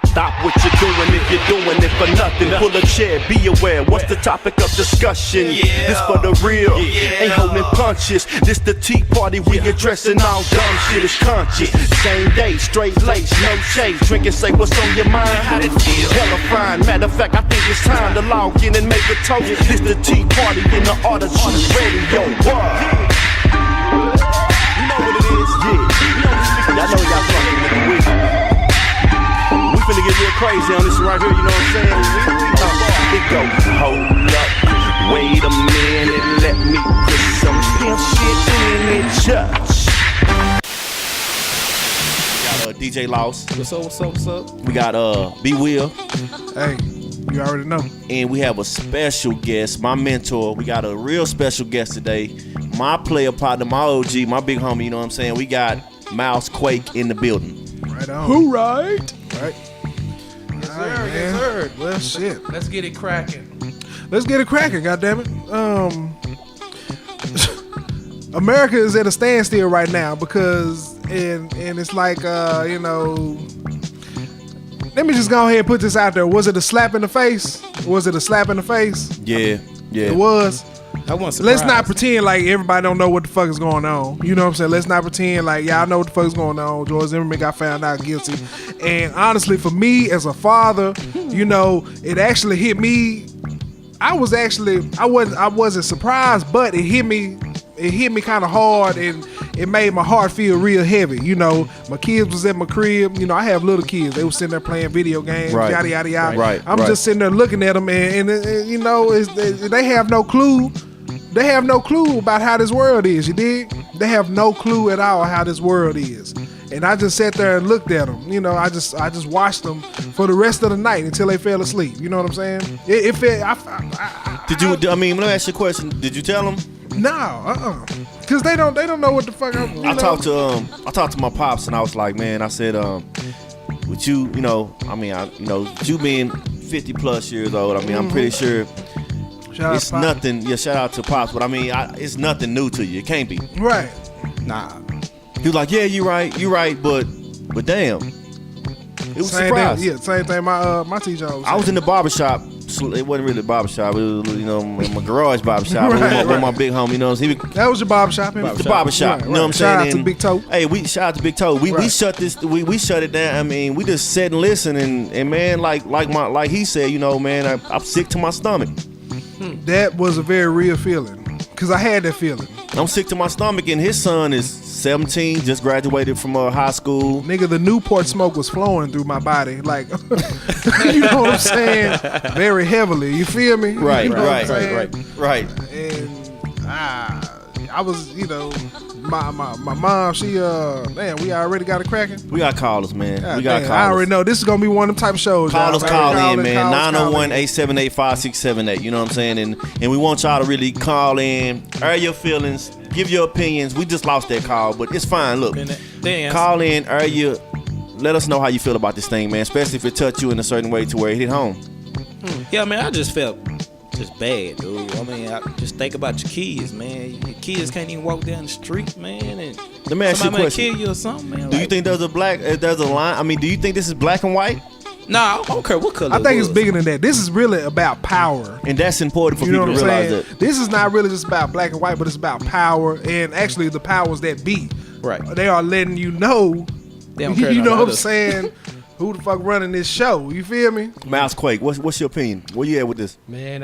Stop what you're doing if you're doing it for nothing. Pull a chair, be aware. What's the topic of discussion? This for the real, ain't holding punches. This the tea party, we addressing all dumb shit is conscious. Same day, straight lace, no shade. Drink and say what's on your mind. How it feel? Hella fine. Matter of fact, I think it's time to log in and make a toast. This the tea party in the art of cheese radio. You know what it is? Y'all know y'all fucking with the wizard. We finna get real crazy on this right here, you know what I'm saying? It go, hold up, wait a minute, let me put some pimp shit in it, just. We got DJ Loss. What's up, what's up, what's up? We got B Will. Hey, you already know. And we have a special guest, my mentor. We got a real special guest today. My player partner, my OG, my big homie, you know what I'm saying? We got Mouse Quake in the building. Right on. Who right? Right. Yes, sir, yes, sir. Well, shit. Let's get it cracking. Let's get it cracking, goddammit. America is at a standstill right now because, and it's like, you know, let me just go ahead and put this out there. Was it a slap in the face? Was it a slap in the face? Yeah. It was. I want. Let's not pretend like everybody don't know what the fuck is going on. You know what I'm saying? Let's not pretend like y'all know what the fuck is going on. George Zimmerman got found out guilty. And honestly, for me as a father, you know, it actually hit me. I wasn't surprised, but it hit me kind of hard, and it made my heart feel real heavy. You know, my kids was at my crib. You know, I have little kids. They was sitting there playing video games, yada yada yada. Right. I'm just sitting there looking at them, and you know, they have no clue. They have no clue about how this world is, you dig? They have no clue at all how this world is. And I just sat there and looked at them. You know, I just watched them for the rest of the night until they fell asleep. You know what I'm saying? Let me ask you a question. Did you tell them? No, Cause they don't know what the fuck I talked to my pops, and I was like, man, I said, with you, you know, I mean, you being 50 plus years old, I mean, I'm pretty sure it's nothing. Yeah, shout out to Pops, but I mean, it's nothing new to you. It can't be. Right. Nah. He was like, yeah, you're right, but damn, it was a surprise. Yeah, same thing. My teacher was saying. I was in the barbershop. It wasn't really a barbershop. It was, you know, in my garage barbershop with my big homie. You know, that was your barbershop. The barbershop. You know what I'm saying? Shout out to Big Toe. Hey, shout out to Big Toe. We shut this. We shut it down. I mean, we just sat and listened, and man, like he said, you know, man, I'm sick to my stomach. That was a very real feeling, cause I had that feeling. I'm sick to my stomach, and his son is 17, just graduated from high school. Nigga, the Newport smoke was flowing through my body, like, you know what I'm saying? Very heavily. You feel me? Right, you know right. And I was, you know, my mom, she man, we already got it cracking. We got callers, man. We got callers. I already know this is gonna be one of them type of shows. Call in, man. 901-878-5678. You know what I'm saying? And we want y'all to really call in, air your feelings, give your opinions. We just lost that call, but it's fine. Look, call in, let us know how you feel about this thing, man. Especially if it touched you in a certain way to where it hit home. Yeah, man, I just felt just bad, dude. I mean, just think about your kids, man. Your kids can't even walk down the street, man, and let me ask you a question. Somebody might kill you or something, man. Do you think there's a line? I mean, do you think this is black and white? No, I don't care what color. I think it's bigger than that. This is really about power, and that's important for people to realize that this is not really just about black and white, but it's about power, and actually the powers that be. Right. They are letting you know. They don't care. You know what I'm saying? Who the fuck running this show? You feel me? Mouse Quake, what's your opinion? Where you at with this? Man,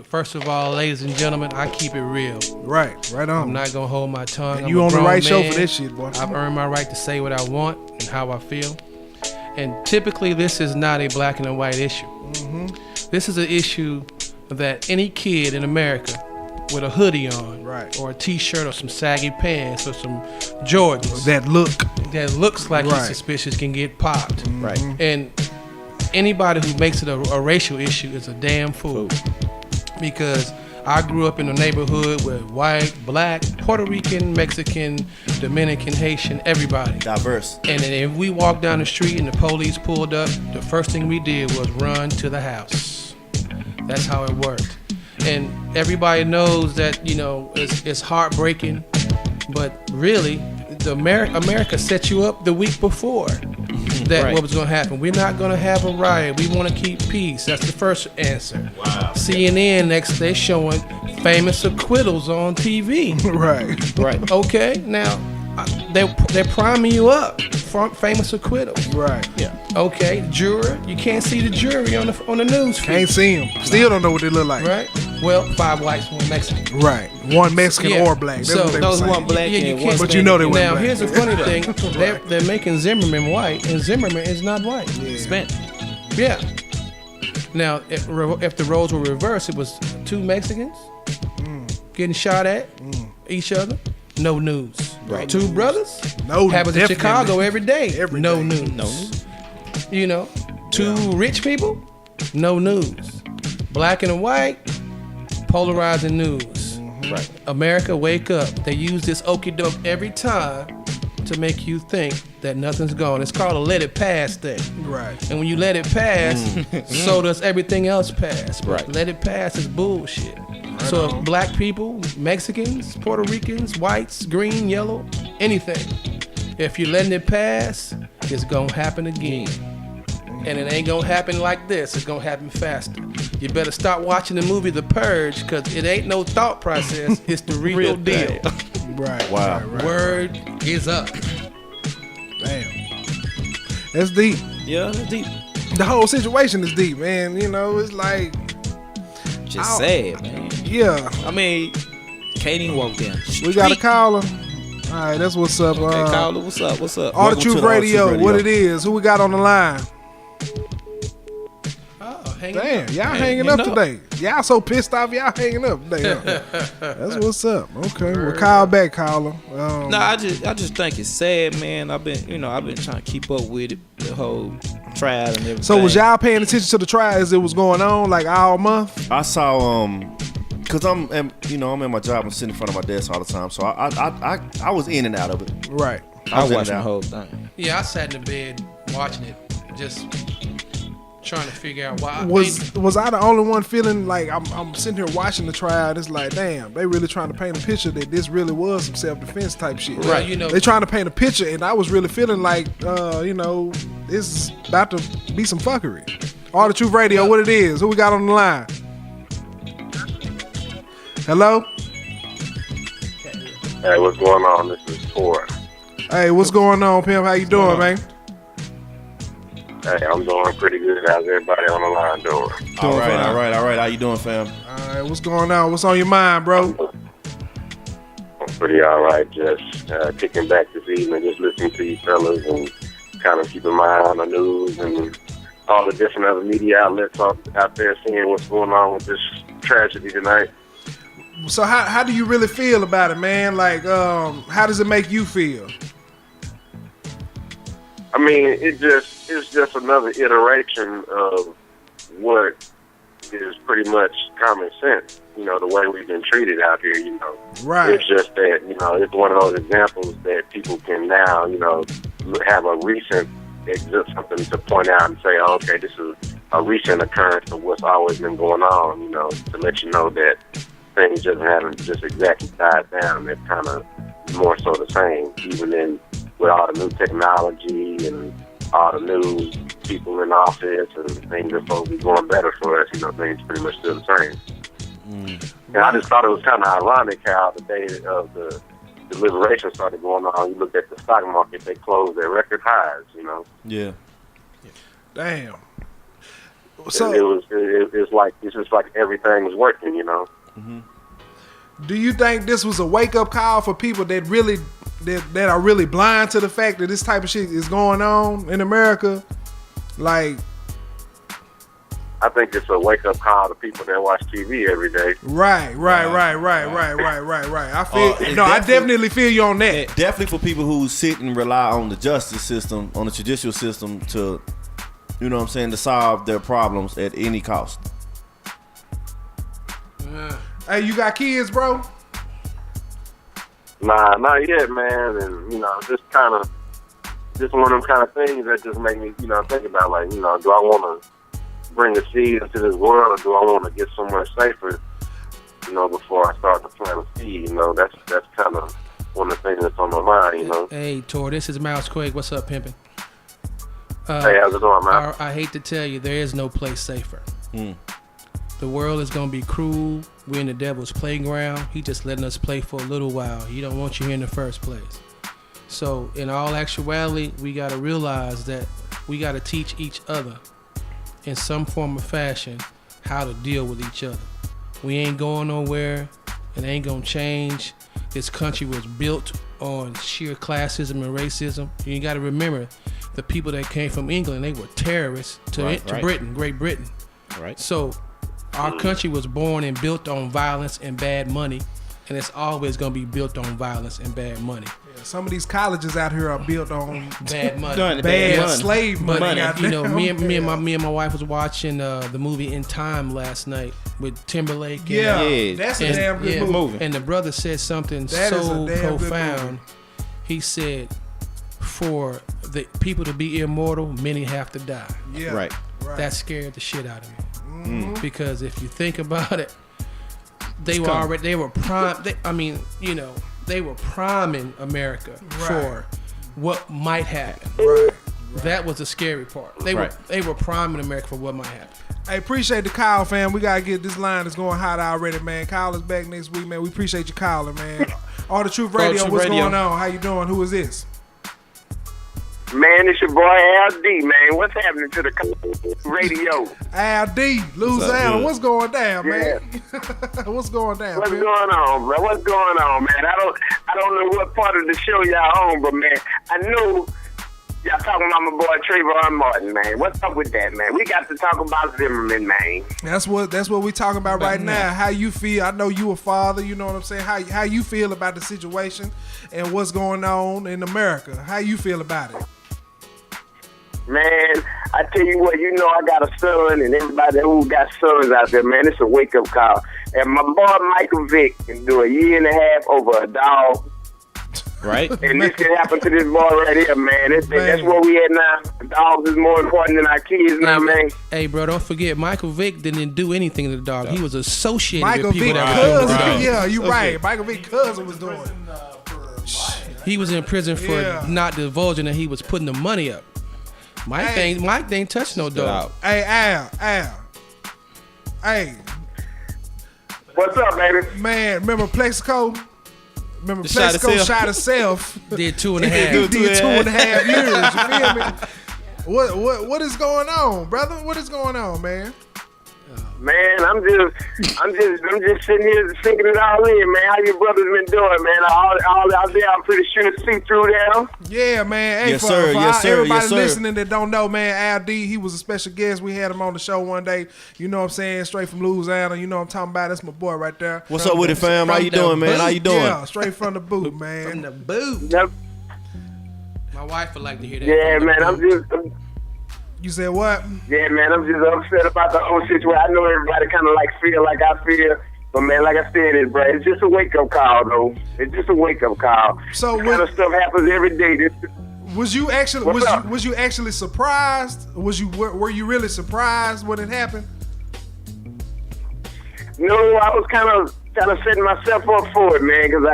first of all, ladies and gentlemen, I keep it real. Right on. I'm not gonna hold my tongue. You on the right show for this shit, boy. I've earned my right to say what I want and how I feel. And typically, this is not a black and white issue. Mm-hmm. This is an issue that any kid in America with a hoodie on, or a t-shirt, or some saggy pants, or some Jordans that looks like he's suspicious can get popped. Mm-hmm. Right. And anybody who makes it a racial issue is a damn fool. Because I grew up in a neighborhood with white, black, Puerto Rican, Mexican, Dominican, Haitian, everybody. Diverse. And then if we walked down the street and the police pulled up, the first thing we did was run to the house. That's how it worked. And everybody knows that, you know, it's heartbreaking, but really, America set you up the week before that Right. what was going to happen. We're not going to have a riot. We want to keep peace. That's the first answer. Wow. CNN next day showing famous acquittals on TV. Right. Right. Okay, now they're priming you up from famous acquittals. Right. Yeah. Okay, juror, you can't see the jury on the news feed. Can't see them. Still don't know what they look like. Right? Well, 5 whites, 1 Mexican. Right. One Mexican Yeah. or black. That's So what they Those were one saying. black Yeah, you and can't- one But you know they Now, black. here's the funny thing. They're making Zimmerman white, and Zimmerman is not white. Spent. Yeah. Now, if the roles were reversed, it was 2 Mexicans getting shot at each other. No news. Right. 2 brothers. No, Happens in definitely. Chicago every day. Every no day. news. No news. You know, 2 rich people. No news. Black and white. Polarizing news. Right. America, wake up. They use this okie doke every time to make you think that nothing's gone. It's called a let it pass thing. Right. And when you let it pass, so does everything else pass. But Right. let it pass is bullshit. So if black people, Mexicans, Puerto Ricans, whites, green, yellow, anything, if you're letting it pass, it's gonna happen again. And it ain't gonna happen like this. It's gonna happen faster. You better start watching the movie The Purge, because it ain't no thought process. It's the real deal. Right. Wow. Right, right. Word is up. Damn. That's deep. Yeah, that's deep. The whole situation is deep, man. You know, it's like, Just Ow. sad, man. yeah. I mean, can't even walk down the street. We got a caller. All right, that's what's up. Hey, caller, what's up? What's up? All the Welcome Truth to the All the Radio, Truth what Radio. it is. Who we got on the line? Oh, hang Damn, on. y'all Hey, hanging hang up up. today. Y'all so pissed off, y'all hanging up today. Huh? That's what's up. Okay, well, call back, caller. No, I just think it's sad, man. I've been trying to keep up with it, the whole trial and everything. So was y'all paying attention to the trial as it was going on, like all month? I saw cause I'm in my job. I'm sitting in front of my desk all the time, so I was in and out of it. Right. I was in watched and the out. whole thing. Yeah, I sat in the bed watching it, just trying to figure out why. Was I the only one feeling like I'm sitting here watching the trial? It's like, damn, they really trying to paint a picture that this really was some self-defense type shit. Right, you know. They trying to paint a picture, and I was really feeling like, this is about to be some fuckery. All the Truth Radio, what it is? Who we got on the line? Hello? Hey, what's going on? This is Tor. Hey, what's going on, pimp? How you doing, man? Hey, I'm doing pretty good. How's everybody on the line doing? All Doing right, fine. all right, all right. How you doing, fam? All right, what's going on? What's on your mind, bro? I'm pretty all right. Just kicking back this evening, just listening to you fellas and kind of keeping my eye on the news and all the different other media outlets out there, seeing what's going on with this tragedy tonight. So how do you really feel about it, man? Like, how does it make you feel? I mean, it's just another iteration of what is pretty much common sense. You know, the way we've been treated out here. You know, Right. It's just that it's one of those examples that people can now have a recent something to point out and say, oh, okay, this is a recent occurrence of what's always been going on. To let you know that things just haven't just exactly died down. They're kind of more so the same, even in with all the new technology and all the new people in office and things are supposed to be going better for us. Things pretty much still the same. And I just thought it was kind of ironic how the day of the deliberation started going on, you looked at the stock market, they closed at record highs, Yeah. Damn. It's So just like everything was working, do you think this was a wake-up call for people that really that are really blind to the fact that this type of shit is going on in America? Like, I think it's a wake-up call to people that watch TV every day. right. I feel It's I definitely feel you on that. Definitely for people who sit and rely on the justice system, on the judicial system to, to solve their problems at any cost. Hey, you got kids, bro? Nah, not yet, man. And just one of them kind of things that just make me, think about like, do I want to bring a seed into this world, or do I want to get somewhere safer, before I start to plant a seed? That's kind of one of the thing that's on my mind, you know. Hey, Tor, this is Mouse Quake. What's up, pimpin'? Hey, how's it going, man? I hate to tell you, there is no place safer. Mm. The world is gonna be cruel. We're in the devil's playground. He just letting us play for a little while. He don't want you here in the first place. So, in all actuality, we gotta realize that we gotta teach each other in some form or fashion how to deal with each other. We ain't going nowhere. It ain't gonna change. This country was built on sheer classism and racism. You gotta remember, the people that came from England, they were terrorists to Right. Britain, Great Britain. Right. So our country was born and built on violence and bad money, and it's always gonna be built on violence and bad money. Some of these colleges out here are built on Bad money. Done. bad money. slave money. But goddamn. you know, me and my wife was watching the movie In Time last night with Timberlake. And, Yeah, Yeah. that's a and- damn good yeah, movie. And the brother said something That is so a damn good profound. He said, "For the people to be immortal, many have to die." Yeah, Right. That scared the shit out of me. Mm-hmm. Because if you think about it, they It's were coming. already, they were prime. They were priming America for what might happen. Right. That was the scary part. They were priming America for what might happen. Hey, appreciate the call, fam. We gotta get this line that's going hot already, man. Kyle is back next week, man. We appreciate you calling, man. All the Truth Radio, Truth what's Radio. going on? How you doing? Who is this? Man, it's your boy LD, man. What's happening to the radio? Al D, Louisiana. good? What's going down, man? What's going down, What's man? going on, bro? What's going on, man? I don't know what part of the show y'all on, but man, I know y'all talking about my boy Trayvon Martin, man. What's up with that, man? We got to talk about Zimmerman, man. That's what we talking about right now. How you feel? I know you a father. You know what I'm saying? How you feel about the situation and what's going on in America? How you feel about it? Man, I tell you what, you know I got a son, and everybody who got sons out there, man, it's a wake-up call. And my boy Michael Vick can do 1.5 years over a dog. Right. And this can happen to this boy right here, man. That's where we at now. Dogs is more important than our kids now, man. Hey, bro, don't forget, Michael Vick didn't do anything to the dog. He was associated Michael with people Vick that were doing cousin. the dog. Yeah, you right. Michael Vick cousin was doing. He was in prison for Yeah. not divulging that he was putting the money up. Mike ain't touched no dog. Hey, Al. Hey, What's up, baby? man, remember Plexico? Remember Shot Plexico himself. shot himself. Did 2.5. He did 2.5 years. You feel me? What is going on, brother? What is going on, man? Man, I'm just sitting here thinking it all in, man. How your brothers been doing, man? All out there, I'm pretty sure see through there. Yeah, man. Hey, Yes, sir. Yes, sir. everybody Yes, sir. listening that don't know, man, Al D, he was a special guest. We had him on the show one day. You know what I'm saying? Straight from Louisiana. You know what I'm talking about? That's my boy right there. What's up with it, fam? How you from the doing, man? How you doing? Yeah, straight from the boot, man. From the boot. Yep. My wife would like to hear that. Yeah, from the man. boot. You said what? Yeah, man, I'm just upset about the whole situation. I know everybody kind of feel like I feel, but man, like I said, it's just a wake up call, though. It's just a wake up call. So this kind of stuff happens every day. Was you actually What's up? was you actually surprised? Were you really surprised when it happened? No, I was kind of setting myself up for it, man, because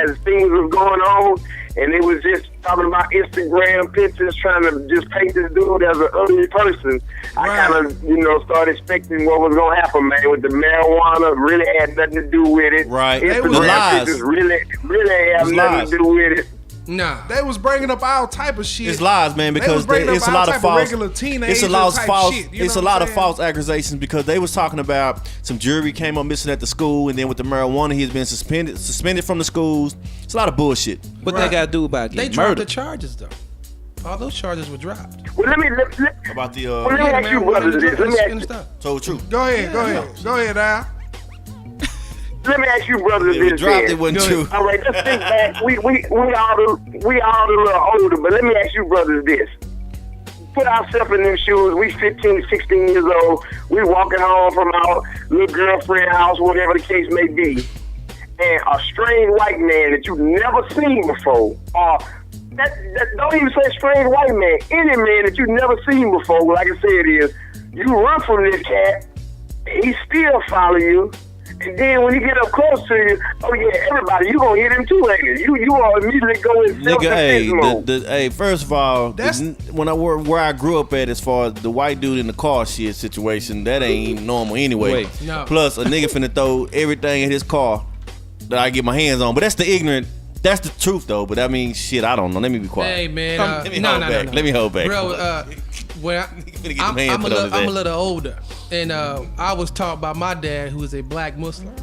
as things was going on, and it was just talking about Instagram pictures, trying to just paint this dude as an ugly person. Right. I kind of, started expecting what was going to happen, man, with the marijuana. Really had nothing to do with it. Right. They was Instagram lies. pictures really have It's nothing lies. to do with it. Nah. They was bringing up all type of shit. It's lies, man, They was because bringing it's up a all lot of type false. regular teenager It's a lot of type false. shit, you It's know a what lot I'm of saying? false accusations because they was talking about some jewelry came up missing at the school, and then with the marijuana, he's been suspended from the schools. It's a lot of bullshit. What Right. they got to do about They getting dropped murdered? the charges, though. All those charges were dropped. Well, let me About the ask you brothers this. Let me ask you, told the truth. Go ahead, Al. let me ask you brothers Yeah, we this. dropped then. it, wasn't true. All right, let's think back. We all a little older, but let me ask you brothers this. Put ourselves in them shoes. We 15, 16 years old. We walking home from our little girlfriend house, whatever the case may be. And a strange white man that you've never seen before, or that don't even say strange white man, any man that you've never seen before, like I said, is you run from this cat, he still follow you, And then when you get up close to you, oh yeah, everybody, you gonna hit him too, ain't it? You all immediately go in self-defense mode. Hey, first of all, That's- where I grew up at, as far as the white dude in the car shit situation, that ain't normal anyway. Wait. No. Plus, a nigga finna throw everything in his car that I get my hands on. But that's the ignorant. That's the truth though. But I mean, shit, I don't know. Let me be quiet. Hey man, Let me hold back. Let me hold back. Bro, when get I'm, them hands I'm, a put on little, his I'm a ass. little older, and I was taught by my dad, who is a black Muslim,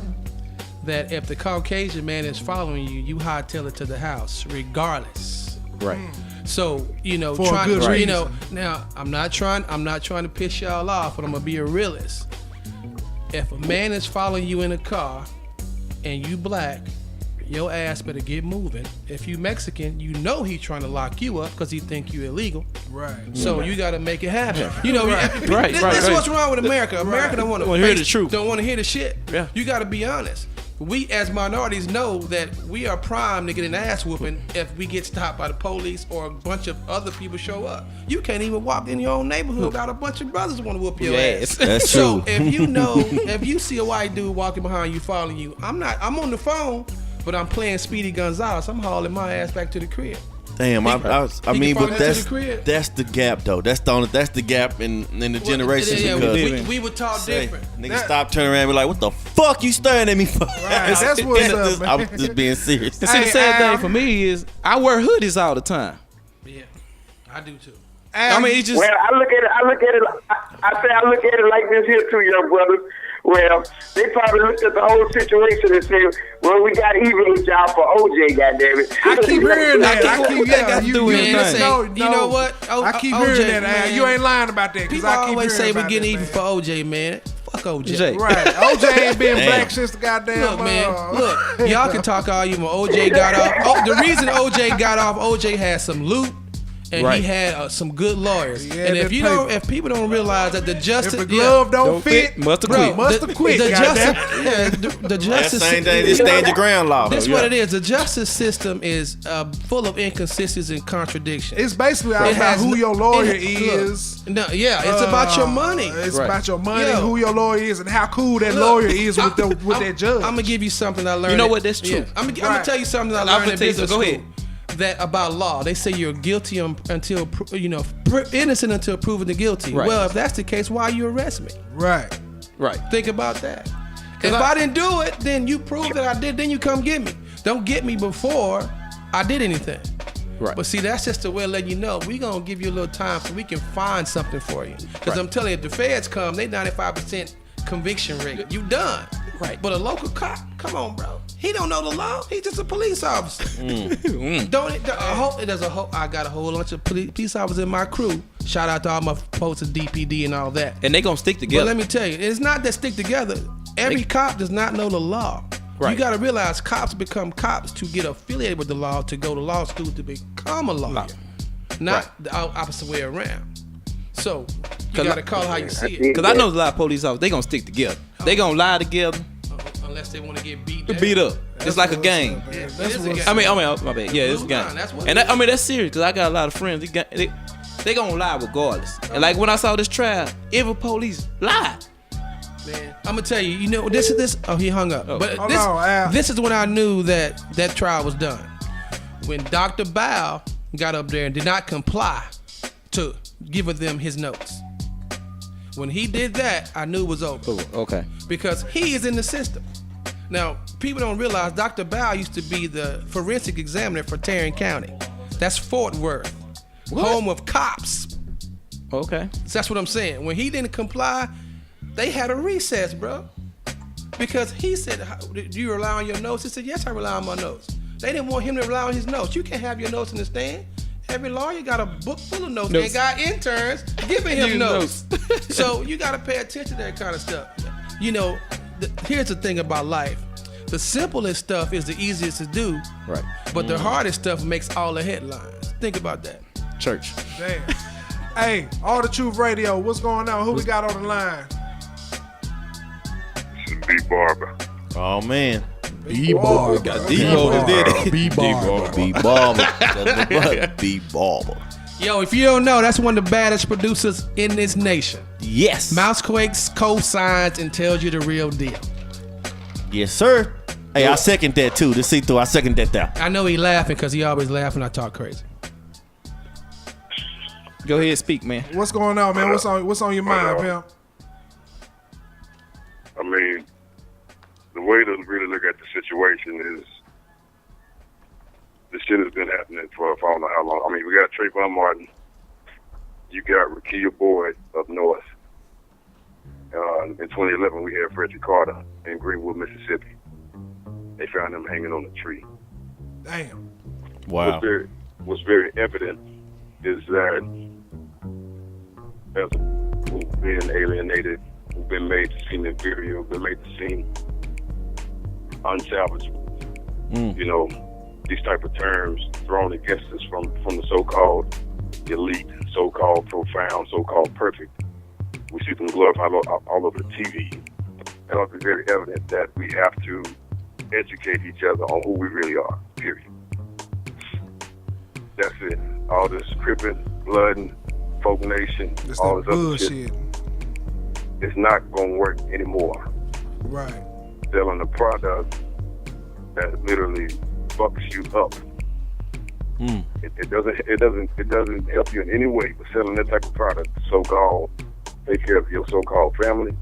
that if the Caucasian man is following you, you hightail it to the house, regardless. Right. So you know, For a good you know. reason. Now I'm not trying to piss y'all off, but I'm gonna be a realist. If a man is following you in a car, and you black, your ass better get moving. If you Mexican, you know he trying to lock you up because he think you illegal. Right. So you got to make it happen. You know, Right, this right. what's wrong with America. America don't want to hear the truth. Don't want to hear the shit. Yeah. You got to be honest. We as minorities know that we are primed to get an ass whooping if we get stopped by the police or a bunch of other people show up. You can't even walk in your own neighborhood without a bunch of brothers want to whoop your ass. That's So true. if you see a white dude walking behind you, following you, I'm on the phone, but I'm playing Speedy Gonzales. I'm hauling my ass back to the crib. Damn, I he mean, can but follow to the crib. that's the gap though. That's the gap in the generations Yeah, because we were taught say, different. niggas stop turning around and be like, what the fuck you staring at me for? Right, that's what's up, man. I'm just being serious. And see, the Hey, sad Al. thing for me is I wear hoodies all the time. Yeah, I do too. I mean, it's just Well, I look at it like this here too, young brothers. Well, they probably looked at the whole situation and said, well, we got even with y'all for OJ, goddammit. I keep hearing that. I keep that got to you, do with you, anything? no, You know what? I keep OJ, hearing that. Al. man. You ain't lying about that. 'Cause People I keep always hearing say we're about getting that, even man. for OJ, man. Fuck OJ. Jay. Right. OJ ain't been Damn. black since the goddamn. Look, man. Look, y'all can talk all you want. OJ got off. Oh, the reason OJ got off, OJ had some loot. And Right. he had some good lawyers. Yeah, and that if people don't realize that the justice, If the glove don't fit, must have bro, quit. must have quit, The goddamn. justice, yeah, the That's justice. the same thing. Just stand your ground law. That's what it is. The justice system is full of inconsistencies and contradictions. It's basically It about has who no- your lawyer it- is. No, yeah, it's about your money. It's Right. about your money, Yo. who your lawyer is, and how cool that Look, lawyer is with that judge. I'm gonna give you something I learned. You know what? That's true. I'm Right. gonna tell you something I I'm learned gonna in tell you business something. Go school. That about law, they say you're guilty until innocent until proven to guilty. Right. Well, if that's the case, why you arrest me? right. Right. Think about that. If I didn't do it, then you prove that I did. Then you come get me. Don't get me before I did anything. Right. But see, that's just a way of letting you know we gonna give you a little time so we can find something for you. Because I'm telling you, if the feds come, they 95% conviction rate. You done. Right. But a local cop, come on, bro. He don't know the law. He's just a police officer. Don't it? I got a whole bunch of police officers in my crew. Shout out to all my folks at DPD and all that. And they gonna stick But together. let me tell you, it's not that stick together. Every cop does not know the law. Right. You got to realize cops become cops to get affiliated with the law, to go to law school to become a lawyer, not the opposite way around. So you got to call it how you see it, Because I know a lot of police officers, they gonna stick together. They gonna lie together, unless they want to get beat down. beat up. It's like a game. Yeah, it is a game. I mean, my bad. Yeah, it's a game. That's what And it I mean, that's serious because I got a lot of friends. They gonna lie regardless. And like when I saw this trial, every police lied. Man, I'm gonna tell you. You know this. Oh, he hung up. But Hold on, Al. this is when I knew that trial was done. When Dr. Bow got up there and did not comply to giving them his notes. When he did that, I knew it was over. Okay. Because he is in the system. Now, people don't realize Dr. Bow used to be the forensic examiner for Tarrant County. That's Fort Worth, home of cops. Okay. So that's what I'm saying. When he didn't comply, they had a recess, bro. Because he said, do you rely on your notes? He said, yes, I rely on my notes. They didn't want him to rely on his notes. You can't have your notes in the stand. Every lawyer got a book full of notes. They got interns giving him notes. So you got to pay attention to that kind of stuff. You know, here's the thing about life. The simplest stuff is the easiest to do. Right. But the hardest stuff makes all the headlines. Think about that. Church. Damn. Hey, All the Truth Radio, what's going on? Who we got on the line? B Barber. Oh man. B-Bar. Got D-Bo did it. B-Bar. B-Barber. B-Barber. Yo, if you don't know, that's one of the baddest producers in this nation. Yes. Mousequakes co-signs and tells you the real deal. Yes, sir. Hey, I second that too. This see-through, I second that there. I know he laughing because he always laugh when I talk crazy. Go ahead, speak, man. What's going on, man? What's on your mind, pal? I mean, the way to really look at the situation is this shit has been happening for I don't know how long. I mean, we got Trayvon Martin. You got Rakia Boyd up north. In 2011, we had Frederick Carter in Greenwood, Mississippi. They found him hanging on a tree. Damn. Wow. What's very evident is that as who've been alienated, who've been made to seem inferior, been made to seem unsalvageable. You know, these type of terms thrown against us from the so-called elite, so-called profound, so-called perfect. We see them glorified all over the TV. And it's very evident that we have to educate each other on who we really are, period. That's it. All this crippin', blood, and folk nation, That's all that this other bullshit. shit, it's not going to work anymore. Right. Selling a product that literally fucks you up. It doesn't help you in any way. But selling that type of product, so-called, take care of your so-called family,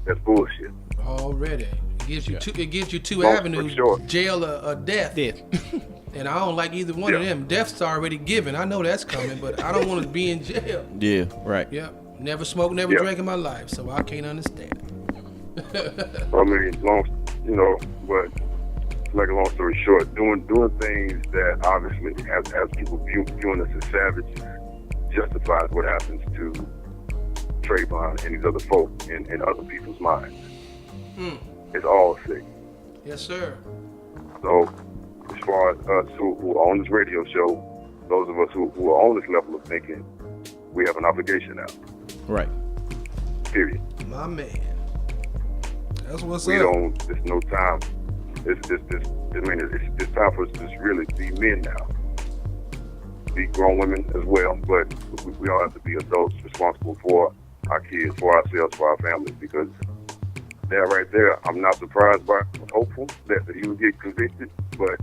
that's bullshit. Already, it gives you two. It gives you two Long avenues: story short. jail or death. And I don't like either one of them. Death's already given. I know that's coming, but I don't want to be in jail. Yeah, right. Yep. Never smoked, never drank in my life, so I can't understand it. I mean, but to make a long story short, doing things that obviously as people viewing us as savage justifies what happens to Trayvon and these other folk in other people's minds. It's all sick. Yes, sir. So, as far as us who are on this radio show, those of us who are on this level of thinking, we have an obligation now. Right. Period. My man. That's what's We up. don't. There's no time. It's time for us to just really be men now. Be grown women as well, but we all have to be adults responsible for our kids, for ourselves, for our families. Because that right there, I'm not surprised by. I'm hopeful that he would get convicted, but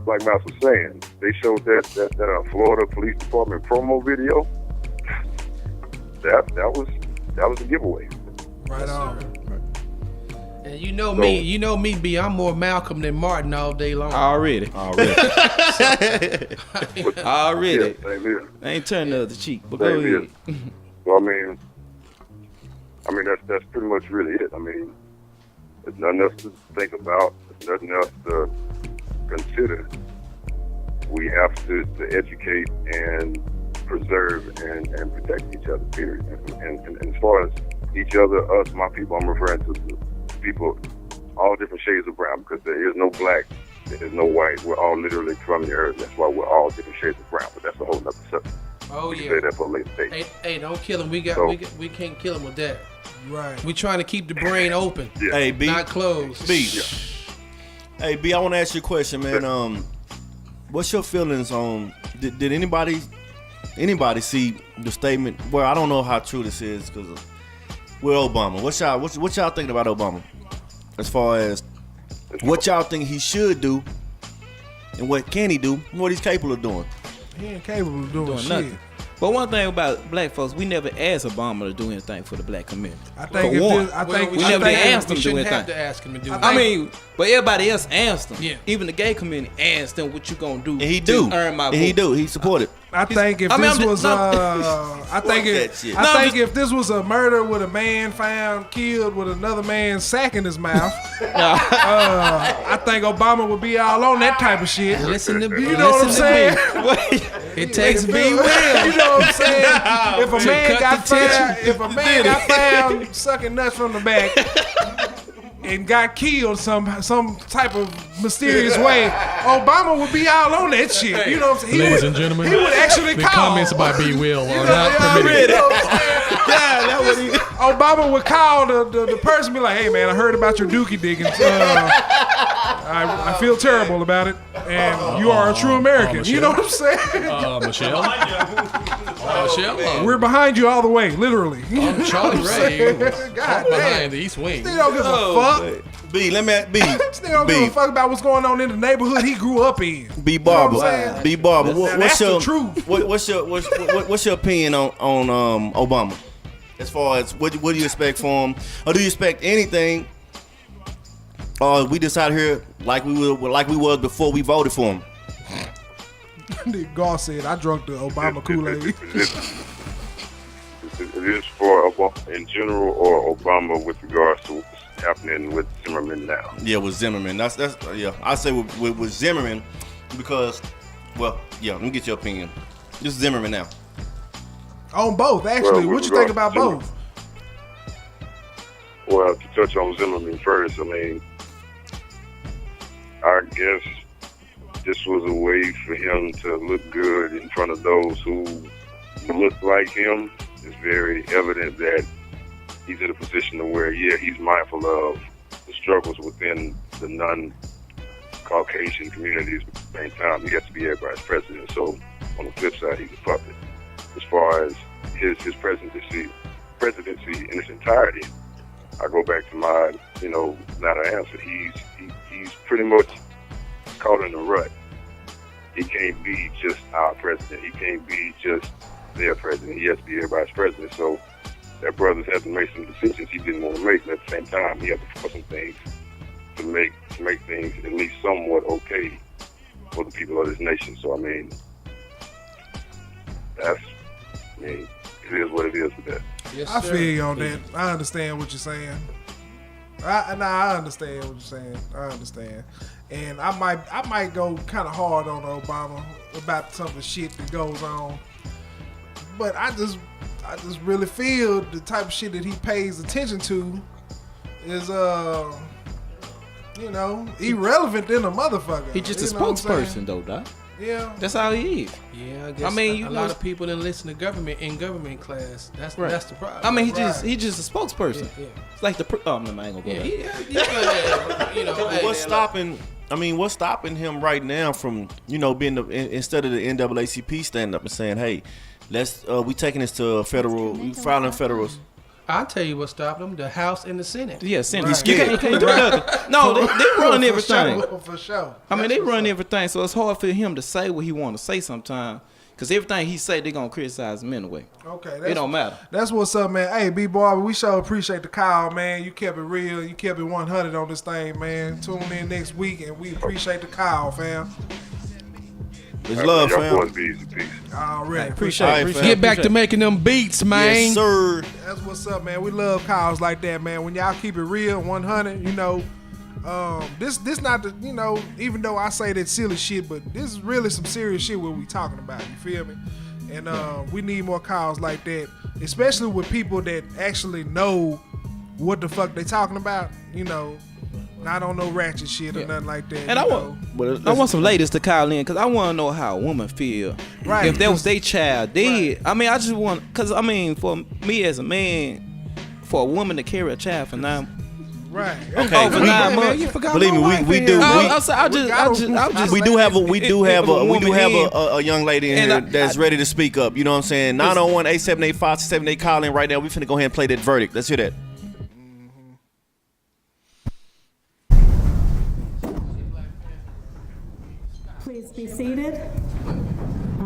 like Mouse was saying, they showed that Florida Police Department promo video. That was a giveaway. Right on. And you know me, B. I'm more Malcolm than Martin all day long. Already. Yeah, Already. same here. I ain't turning the other cheek, but go Same here. ahead. So I mean that's pretty much really it. I mean, there's nothing else to think about. There's nothing else to consider. We have to educate and preserve and protect each other, period. And as far as each other, us, my people, I'm referring to the people, all different shades of brown, because there is no black, there is no white. We're all literally from the earth. That's why we're all different shades of brown, but that's a whole nother subject. Oh We can yeah. say that for a later date. Hey, don't kill him. We can't kill him with that. Right. We trying to keep the brain open, Yeah. Hey, B. not closed. B. Hey, B, I want to ask you a question, man. What's your feelings on, did anybody see the statement? Well, I don't know how true this is because with Obama. What y'all thinking about Obama? As far as what y'all think he should do and what can he do and what he's capable of doing? He ain't capable of doing shit. Nothing. But one thing about black folks, we never asked Obama to do anything for the black community. I think For one. We never shouldn't asked have- him to do We shouldn't have anything. to ask him to do. I mean, but everybody else asked him. Yeah. Even the gay community asked him, "What you gonna do?" And he to do. earn my And vote? he do. He supported. I think if I mean, this I'm was, just- I think that shit. I think if this was a murder with a man found killed with another man sack in his mouth, I think Obama would be all on that type of shit. Listen to me. You know what I'm saying? It takes Be B real. will. You know what I'm saying? If a man cut got the found, sucking nuts from the back and got killed some type of mysterious way, Obama would be all on that shit. You know what I'm saying? Ladies and gentlemen, he would actually the call. comments by B will You are know, not you already permitted. know what I'm saying? Obama would call the person, be like, "Hey man, I heard about your dookie digging. I feel terrible about it, and you are a true American. You know what I'm saying? Michelle. Michelle. We're behind you all the way, literally. I'm Charlie Ray. God Behind damn. the East Wing. They don't give a fuck. B, let me B. They don't give a fuck about what's going on in the neighborhood he grew up in. B You know what Barber. I'm saying? B Barber. That's the truth. What's your opinion on Obama? As far as what do you expect from him, or do you expect anything? Or we decided here like we was before we voted for him. Gar said, "I drunk the Obama Kool-Aid." It is for Obama in general or Obama with regards to what's happening with Zimmerman now. Yeah, with Zimmerman. That's yeah. I say with Zimmerman because, well, yeah. Let me get your opinion. This is Zimmerman now. On both, actually. Well, what you think about Zimmerman. both? Well, to touch on Zimmerman first, I mean, I guess this was a way for him to look good in front of those who look like him. It's very evident that he's in a position to where, yeah, he's mindful of the struggles within the non-Caucasian communities. But at the same time, he has to be everybody's president. So on the flip side, he's a puppet. As far as his presidency in its entirety, I go back to my, latter answer. He's pretty much caught in a rut. He can't be just our president. He can't be just their president. He has to be everybody's president. So that brother's had to make some decisions he didn't want to make. And at the same time, he had to force some things to make things at least somewhat okay for the people of this nation. So I mean, it is what it is with that. Yes, I sir. feel you on that. I understand what you're saying. I understand what you're saying. I understand. And I might go kind of hard on Obama about some of the shit that goes on. But I just really feel the type of shit that he pays attention to is irrelevant than a motherfucker. He just a You know what I'm saying? spokesperson though, Doc. Yeah. That's all he is. Yeah, I guess. mean, a lot of people didn't listen to government class. That's the problem. I mean, he just a spokesperson. Yeah. It's like the I ain't gonna go there. Yeah. What's stopping him right now from being instead of the NAACP standing up and saying, hey, let's we taking this to federal, we filing federals. I'll tell you what stopped them: the House and the Senate. Yeah, Senator. Right. You can't do nothing. No, they run everything. For sure. I mean, they run everything, so it's hard for him to say what he want to say sometimes. Because everything he say, they going to criticize him anyway. Okay. It don't matter. That's what's up, man. Hey, B-Boy, we sure appreciate the call, man. You kept it real. You kept it 100 on this thing, man. Tune in next week, and we appreciate the call, fam. It's love, Y'all fam. boys be easy, peace. Already. Appreciate it. Get back to making them beats, man. Yes, sir. That's what's up, man. We love calls like that, man. When y'all keep it real, 100, this not the, even though I say that silly shit, but this is really some serious shit what we talking about. You feel me? And we need more calls like that, especially with people that actually know what the fuck they talking about. Not on no ratchet shit or nothing like that. And I want some ladies to call in because I want to know how a woman feel. Right. If that was their child dead. I mean, I just want, because I mean, for me as a man, for a woman to carry a child for 9 right. Okay, for 9 months. You forgot believe me, my wife we in do. here. We do have a young lady in And here I- that's ready to speak up. You know what I'm saying? 901-878-5678, call in right now. We finna go ahead and play that verdict. Let's hear that. Please be seated.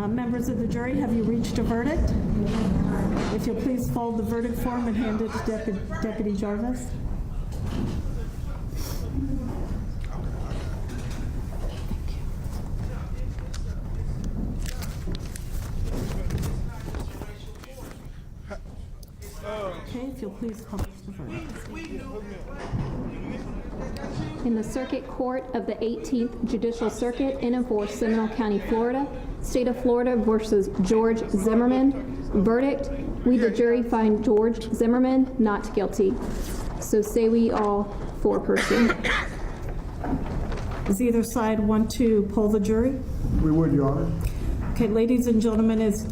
Members of the jury, have you reached a verdict? If you'll please fold the verdict form and hand it to Deputy Jarvis. Okay, if you'll please publish the verdict. In the Circuit Court of the 18th Judicial Circuit in and for Seminole County, Florida, State of Florida versus George Zimmerman. Verdict, we the jury find George Zimmerman not guilty. So say we all four-person. Does either side want to poll the jury? We would, Your Honor. Okay, ladies and gentlemen, as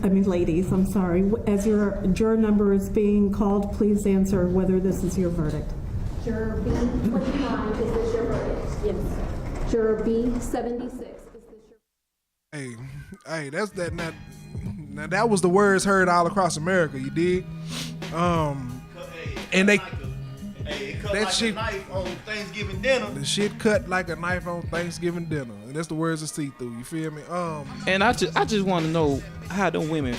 your juror number is being called, please answer whether this is your verdict. Juror B29, is this your verdict? Yes. Juror B, 76. Is the Hey, that's that. Now that was the words heard all across America. You dig? And they Cut that like shit- a knife on Thanksgiving dinner. the shit cut like a knife on Thanksgiving dinner, and that's the words of see through. You feel me? And I just want to know how them women,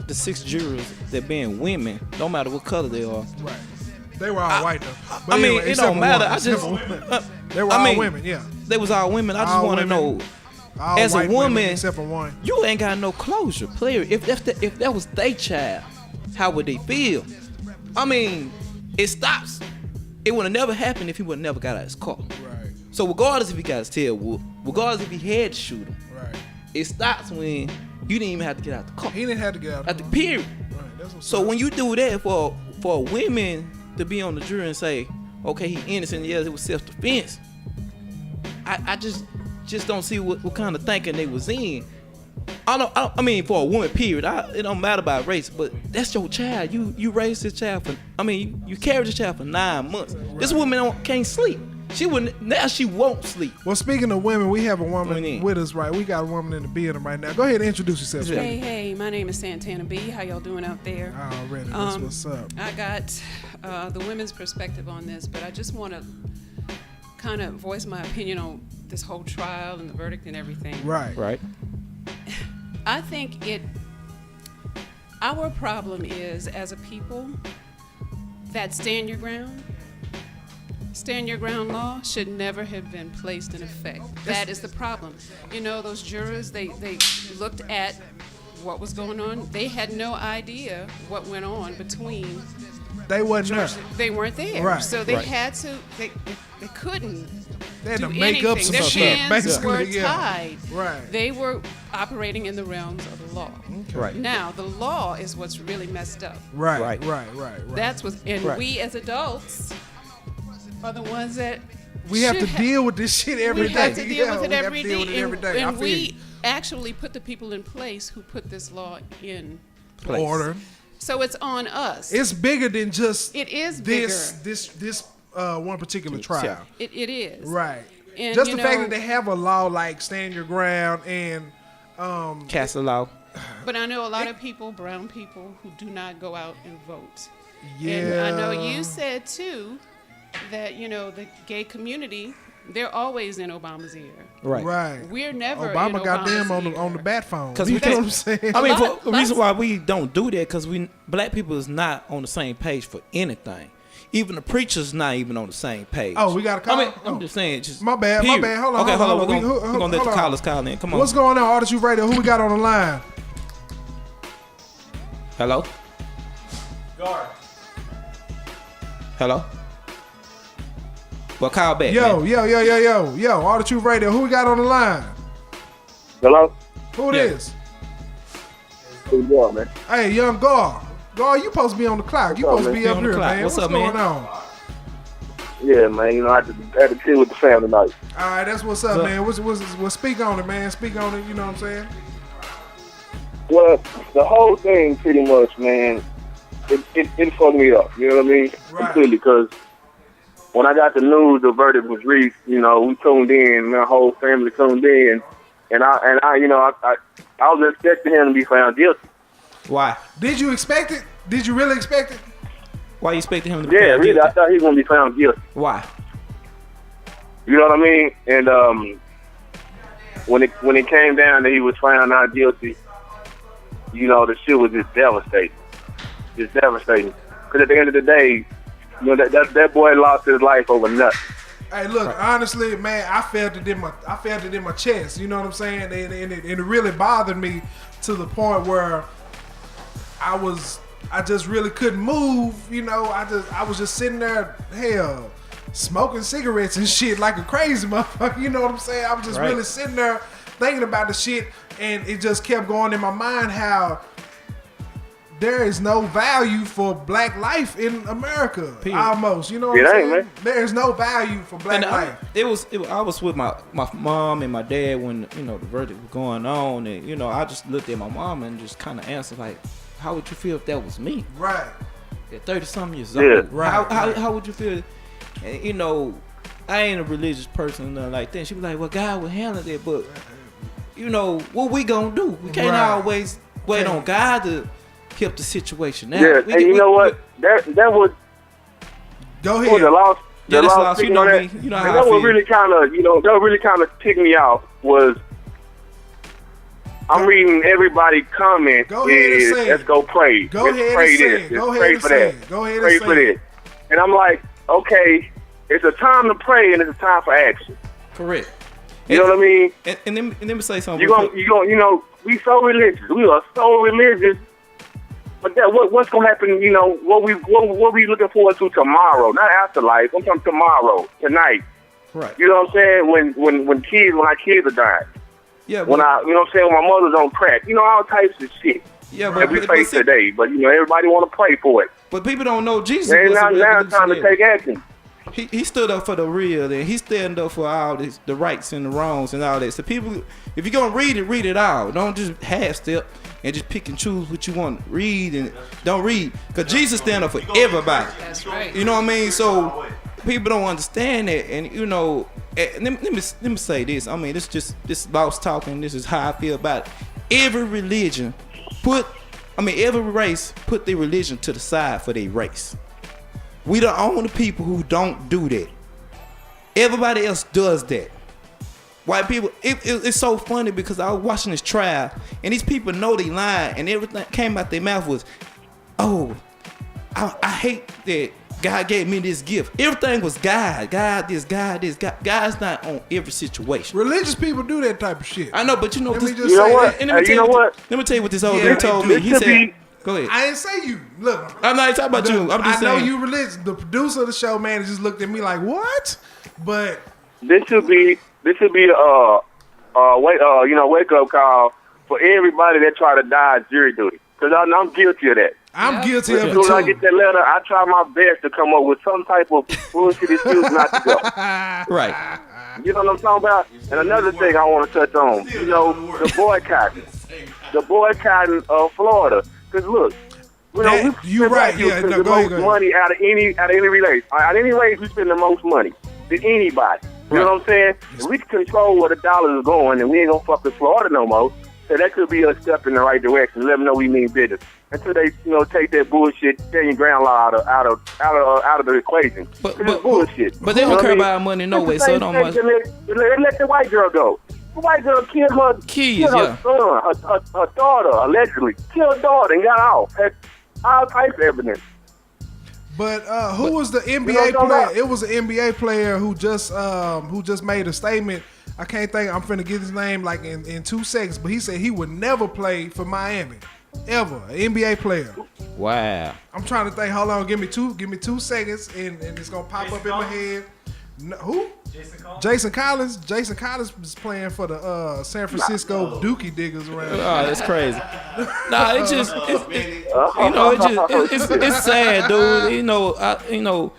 the 6 jurors that being women, no matter what color they are. Right. They were all white though. But I mean, anyway, it except don't for matter. one, I except just, for women. They were I all mean, women. Yeah. They was all women. I just All want to women. know, All as a white women woman, except for one. you ain't got no closure. Player, if that was their child, how would they feel? I mean, it stops. It would have never happened if he would have never got out of his car. Right. So regardless if he got his tail whooped, regardless if he had to shoot him, Right. it stops when you didn't even have to get out the car. He didn't have to get out. At the period. Right. That's what's So up. when you do that for women to be on the jury and say, okay, he innocent, yes, it was self-defense. I just don't see what kind of thinking they was in. I mean, for a woman, period. It don't matter about race, but that's your child. You raised this child for. I mean, you carried this child for 9 months. This woman can't sleep. She wouldn't. Now she won't sleep. Well, speaking of women, we have a Going woman in. with us, right? We got a woman in the building right now. Go ahead and introduce yourself. Yeah. sweetie. Hey, my name is Santana B. How y'all doing out there? Already, that's what's up. I got the women's perspective on this, but I just want to kind of voice my opinion on this whole trial and the verdict and everything. Right. Right. I think our problem is, as a people, that stand your ground law should never have been placed in effect. That is the problem. You know, those jurors, they looked at what was going on. They had no idea what went on between. They wasn't there. They weren't there. Right. So they Right. had to, they couldn't They had do to make up anything. some Their shit. hands Basically, were yeah. tied. Right. They were operating in the realms of the law. Right. Now, the law is what's really messed up. Right. Right. Right. That's what, and Right. we as adults are the ones that We have to should deal with this shit every we day. have to deal Yeah, with it we have every to deal day, with it every day. I and feel we you. actually put the people in place who put this law in. Place. Order. So it's on us. It's bigger than just It is this one particular trial. Yeah. It is. Right. And, Just you the fact know- that they have a law like stand your ground and Castle law. But I know a lot of people, brown people, who do not go out and vote. yeah. And I know you said too that, you know, the gay community, they're always in Obama's ear. Right. Right. We're never Obama in got them Obama's on the ear. bat phone. Because You we know what can't. I'm saying? I mean, Lot- the reason why we don't do that because black people is not on the same page for anything. Even the preacher's not even on the same page. Oh, we got a call? I mean, Oh. I'm just saying. Just My bad, period. my bad. Hold on, Okay, hold on. We're We- gonna let hold the on. callers call in. Come on. What's going on, Artist You Radio? Who we got on the line? Hello. Hello. Well, call back. Yo, man. Artist You Radio. Who we got on the line? Hello? Who it Yeah. is? How you doing, man? Hey, young Gar. Gar, you supposed to be on the clock. You What's supposed up, to be man? up On the here, clock. man. What's What's up, going man? on? Yeah, man. You know, I had to chill with the family tonight. All right, that's what's up, Look. man. What's speak on it, man. Speak on it. You know what I'm saying? Well, the whole thing, pretty much, man, it fucked me up. You know what I mean? Right. Completely, because when I got the news, the verdict was reached. You know, we tuned in. My whole family tuned in, and I, you know, I was expecting him to be found guilty. Why? Did you expect it? Did you really expect it? Why you expecting him to be Yeah, found really, I guilty? thought he was gonna be found guilty. Why? You know what I mean? And when it came down that he was found not guilty, you know, the shit was just devastating. Just devastating. Because at the end of the day, you know, that boy lost his life over nothing. Hey, look, honestly, man, I felt it in my chest. You know what I'm saying? And it really bothered me to the point where I just really couldn't move. You know, I was just sitting there, hell, smoking cigarettes and shit like a crazy motherfucker. You know what I'm saying? I was just Right. really sitting there thinking about the shit, and it just kept going in my mind how there is no value for black life in America. Period. Almost, you know what It I'm ain't, saying? man. There is no value for black And life. I was with my mom and my dad when, you know, the verdict was going on, and, you know, I just looked at my mom and just kind of answered like, how would you feel if that was me Right. at 30-something years Yeah. old? Right, How right. would you feel? And, you know, I ain't a religious person or nothing like that. She was like, well, God will handle that, but you know what we gonna do? We can't always wait on God to help the situation now. Yeah, and you know what? That would Go for ahead. the lost. Yeah, the that's lost lost. You speaking know on me. that. You know And how that I would feel. really kind of, that really kind of ticked me off was I'm reading everybody comment. Go ahead and say let's it. go pray. Go let's ahead pray and say this. it. Let's Go ahead pray and for say that. it. Go ahead Pray and for say this. it. And I'm like, okay, it's a time to pray and it's a time for action. Correct. You know what I mean? And let me say something. You gonna, we so religious. We are so religious. But that what's gonna happen? You know what we looking forward to tomorrow, not afterlife. I'm talking tomorrow, tonight. Right. You know what I'm saying? When our kids are dying. Yeah. When you know what I'm saying, when my mother's on crack. You know, all types of shit. Yeah, that we face today. But everybody want to pray for it. But people don't know Jesus. And was a now it's time to revolutionary. take action. He stood up for the real, and he stand up for all this, the rights and the wrongs and all that. So people, if you're gonna read it all. Don't just half step and just pick and choose what you want to read and don't read. Cause Jesus stand up for everybody. That's right. You know what I mean? So people don't understand that, and let me say this. I mean, this lost talking. This is how I feel about it. Every religion every race put their religion to the side for their race. We the only people who don't do that. Everybody else does that. White people, it's so funny because I was watching this trial and these people know they lying and everything came out their mouth was, oh, I hate that God gave me this gift. Everything was God. God this. God's not on every situation. Religious people do that type of shit. I know, but Let me just You say know what? that. and let me tell what? Let me tell you what this old Yeah, dude told they me. do. He said, go ahead. I didn't say you. Look, I'm not talking about you. I'm just I saying. know you religious. The producer of the show, man, just looked at me like, what? But This should be a wake up call for everybody that try to dodge jury duty. Because I'm guilty of that. I'm guilty of As it soon as I too. get that letter, I try my best to come up with some type of bullshit excuse not to go. Right. You know what I'm talking about? And another thing I want to touch on, the boycotting of Florida. Because look, You right. Yeah, spend no, the go ahead, most go ahead. money out of any race. Out of any race, we spend the most money than anybody. You know what I'm saying? If we can control where the dollar is going, and we ain't gonna fuck with Florida no more, so that could be a step in the right direction. Let them know we mean business. Until they, take that bullshit stand ground law out of the equation. But it's bullshit. But they You know don't what care I mean? about our money no It's way, the so it same don't thing much. to let the white girl go. The white girl killed her yeah. son, her daughter, allegedly. Killed her daughter and got off. Had all types of evidence. But who was the You know NBA what I'm talking player? about? It was an NBA player who just made a statement. I can't think. I'm finna get his name like in 2 seconds. But he said he would never play for Miami, ever. An NBA player. Wow. I'm trying to think. Hold on. Give me 2 seconds, and it's gonna pop up in my head. No, who? Jason Collins. Jason Collins was playing for the San Francisco Dookie Diggers around. Oh, that's crazy. Nah, it's sad, dude.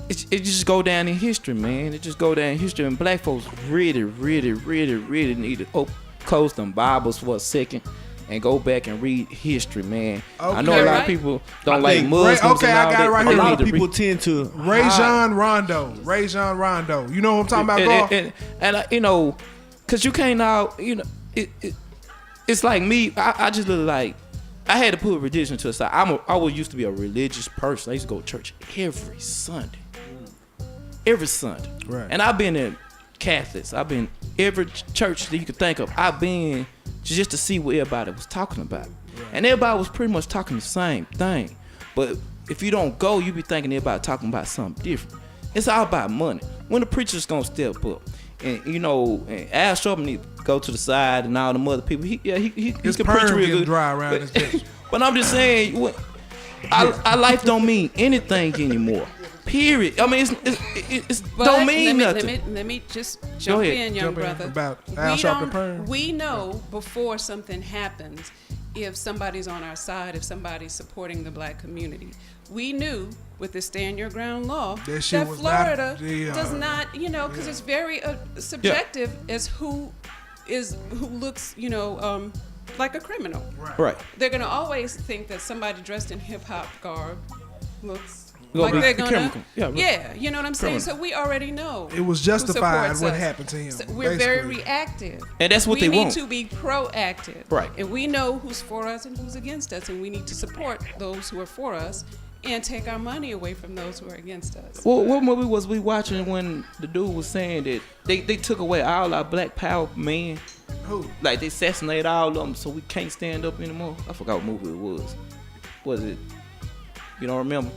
It just go down in history, man. It just go down in history, and black folks really, really, really, really need to close them Bibles for a second and go back and read history, man. I know a lot of people don't like Muslims and all that. right A here. lot of people tend to Rajon Rondo. You know what I'm talking about, Gar? Cause you can't now, it's like me. I just look like I had to put religion to the side. I used to be a religious person. I used to go to church every Sunday. Right. And I've been in Catholics. I've been every church that you could think of. I've been just to see what everybody was talking about. Right. And everybody was pretty much talking the same thing. But if you don't go, you be thinking everybody talking about something different. It's all about money. When the preacher's gonna step up, and and Al Sharpton need to go to the side, and all them other people. He can preach real good. Dry around this bitch. But I'm just saying, our life don't mean anything anymore. Period. I mean, it's But don't mean nothing. Let me just jump in, young brother. About Al Sharpton Perm. We know before something happens if somebody's on our side, if somebody's supporting the black community. We knew with the Stand Your Ground law That shit was Florida not- does not, because it's very subjective as who looks, like a criminal. Right. They're gonna always think that somebody dressed in hip hop garb looks Like be they're gonna, chemical. Yeah, right. you know what I'm saying. Criminal. So we already know It was who justified supports what us. happened to him. So we're very basically. reactive, And that's what we they need want. to be proactive, Right. And we know who's for us and who's against us, and we need to support those who are for us and take our money away from those who are against us. Well, what movie was we watching when the dude was saying that they took away all our black power men? Who? Like they assassinated all of them, so we can't stand up anymore. I forgot what movie it was. Was it? You don't remember?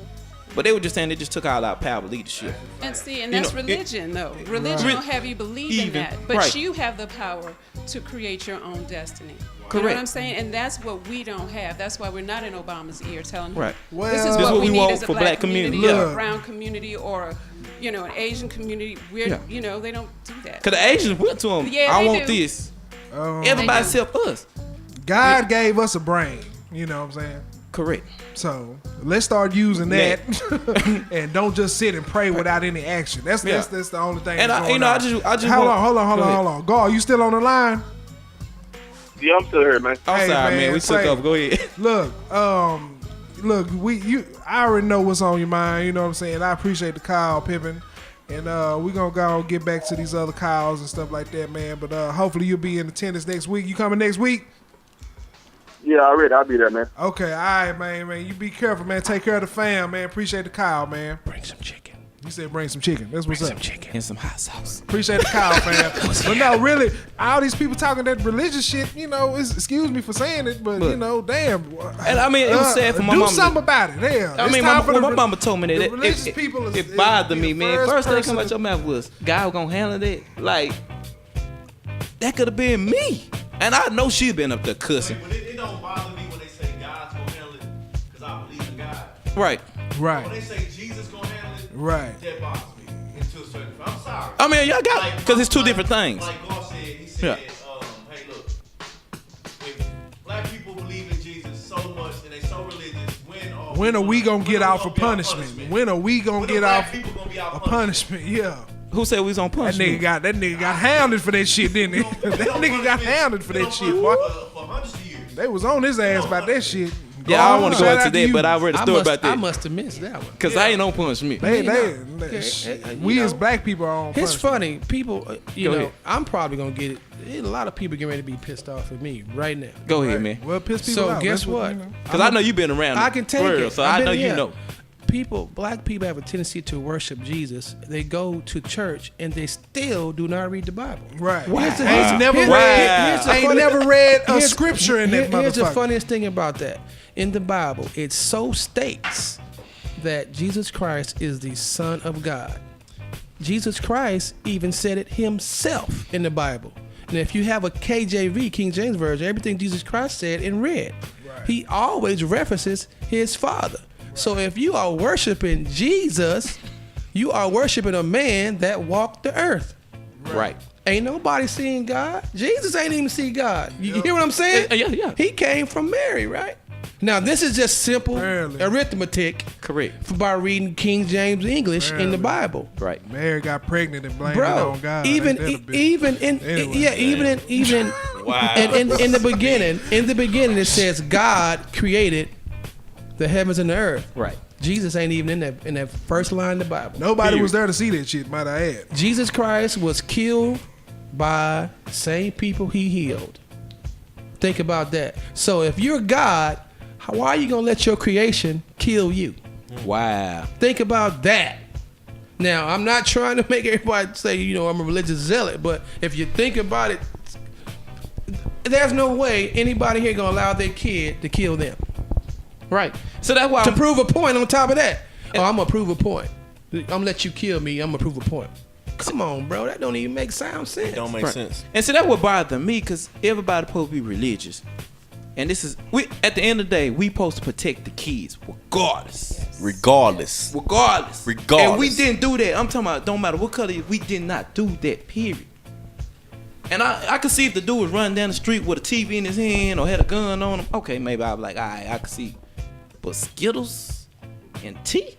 But they were just saying they just took all our power leadership. And see, and You that's know, religion, though. Religion Right. will have you believe in Even, that, but right. you have the power to create your own destiny. You know Correct. what I'm saying? And that's what we don't have. That's why we're not in Obama's ear telling him, Right. Well, this is This what what we we need want as a for black community. or Yeah. a brown community, or an Asian community. We're, Yeah. they don't do that. Cause the Asians went to them. Yeah, I they want do. this. Um, Everybody They do. except us. God gave us a brain. You know what I'm saying? Correct. So let's start using that, and don't just sit and pray without any action. That's the only thing. And that's I going on. just hold want- on. Go ahead. Hold on. God, you still on the line? Yeah, I'm still here, man. I'm Hey, sorry, man. man, We say- took off. Go ahead. Look, I already know what's on your mind. You know what I'm saying? I appreciate the call, Pippin. And we're going to go and get back to these other calls and stuff like that, man. But hopefully you'll be in attendance next week. You coming next week? Yeah, already. I'll be there, man. Okay, all right, man. You be careful, man. Take care of the fam, man. Appreciate the call, man. Bring some chicken. You said bring some chicken. That's what's up. Some chicken and some hot sauce. Appreciate the call, fam. But no, really, all these people talking that religious shit, excuse me for saying it, but damn. And I mean, it was sad for my do mama. Do something about it. Damn. I mean, my mama told me that religious people it bothered me, the man. First thing come person out your mouth was, God gonna handle that. Like, that could have been me. And I know she been up there cussing. But it don't bother me when they say God's gonna handle it, because I believe in God. Right. Right. When they say Jesus gonna handle it, Right. that bothers me. Into a certain, I'm sorry. I mean, y'all got it, because it's two different things. Like God said, he said, hey, look, if black people believe in Jesus so much and they so religious, when are we gonna get off a punishment? When are we gonna get off people gonna be a punishment? Yeah. Who said we was on That punishment? nigga got hounded for that shit, didn't he? That nigga got hounded for that shit, boy. for hundreds of years. They was on his ass about that shit. Yeah, I don't want to go Shout into out to that, you. but I read a story about I that. must have missed that one. Because I ain't on punishment. We as black people are on It's punishment. funny. People, Go ahead. I'm probably going to get it. A lot of people getting ready to be pissed off at me right now. Go ahead, man. Well, piss people So out. guess That's what? you know. Because I know you've been around. I can take for real, it. so I've I know been- you yeah. know. Black people have a tendency to worship Jesus. They go to church and they still do not read the Bible. Right. Here's the- Ain't never here's- read. here's the Ain't funny- never read a here's- scripture in that Here's the motherfucker. funniest thing about that. In the Bible, it so states that Jesus Christ is the Son of God. Jesus Christ even said it himself in the Bible. And if you have a KJV, King James Version, everything Jesus Christ said in red, he always references his Father. So if you are worshiping Jesus, you are worshiping a man that walked the earth. Right. Ain't nobody seen God. Jesus ain't even see God. You hear what I'm saying? Yeah. He came from Mary, right? Now, this is just simple Barely. arithmetic Correct. by reading King James English in the Bible. Right. Mary got pregnant and blamed it Bro, on God. even Ain't that a bitch? even in Anyway. even Wow. and in the beginning it says God created the heavens and the earth. Right. Jesus ain't even in that first line of the Bible. Nobody was there to see that shit, might I add. Jesus Christ was killed by the same people he healed. Think about that. So if you're God, why are you gonna let your creation kill you? Wow. Think about that. Now, I'm not trying to make everybody say, I'm a religious zealot, but if you think about it, there's no way anybody here gonna allow their kid to kill them. Right. So that's why To prove a point on top of that. I'm gonna prove a point. I'm gonna let you kill me, I'm gonna prove a point. Come on, bro. That don't even make sound sense. Don't make sense. And so that what bothered me, because everybody supposed to be religious. And this is, at the end of the day, we supposed to protect the kids regardless. Regardless. And we didn't do that. I'm talking about, don't matter what color, we did not do that, period. And I could see if the dude was running down the street with a TV in his hand or had a gun on him. Okay, maybe I'd be like, all right, I could see. But Skittles and tea?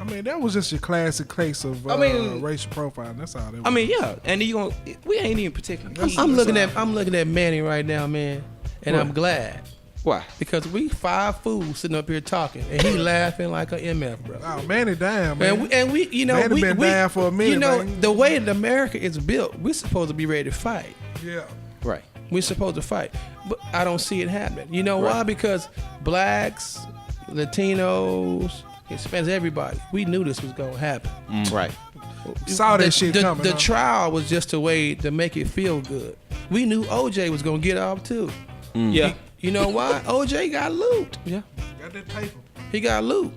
I mean, that was just your classic case of racial profiling. That's all that was. I mean, yeah. And we ain't even protecting the kids. I'm looking at Manny right now, man, and I'm glad. Why? Because we 5 fools sitting up here talking, and he laughing like a MF, bro. Oh, Manny damn, man. And we, you know, Manny been down for a minute, you know, man. the way that America is built, we're supposed to be ready to fight. Yeah. Right. We're supposed to fight, but I don't see it happening. You know why? Because blacks, Latinos, Hispanics, everybody, we knew this was gonna happen. Right. Saw that shit coming. The trial was just a way to make it feel good. We knew OJ was gonna get off too. Yeah. You know why? OJ got loot. Yeah. Got that paper. He got loot.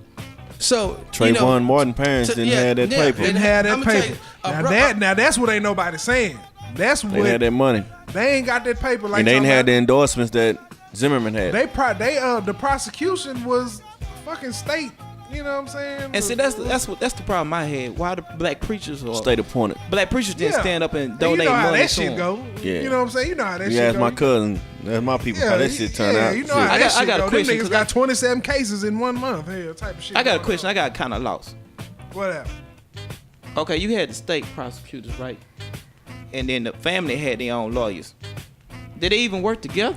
So Trayvon Martin parents didn't have that paper. Didn't have that I'ma tell paper. you, Now that's what ain't nobody saying. That's They what had that money. they ain't got that paper like. And they talking didn't have the about- endorsements that Zimmerman had. the prosecution was fucking state. You know what I'm saying? And see, that's the problem I had. Why the black preachers or State appointed. black preachers didn't stand up and you donate know how money that to shit them. go. Yeah. You know what I'm saying? You know how that You shit ask go. my cousin, that's my people, how that shit turned out. You know Shit. how that I shit got a go. question, Them niggas 'cause got 27 cases in 1 month. Here, type of shit. I got a going question. on. I got kind of lost. What happened? Okay, you had the state prosecutors, right? And then the family had their own lawyers. Did they even work together?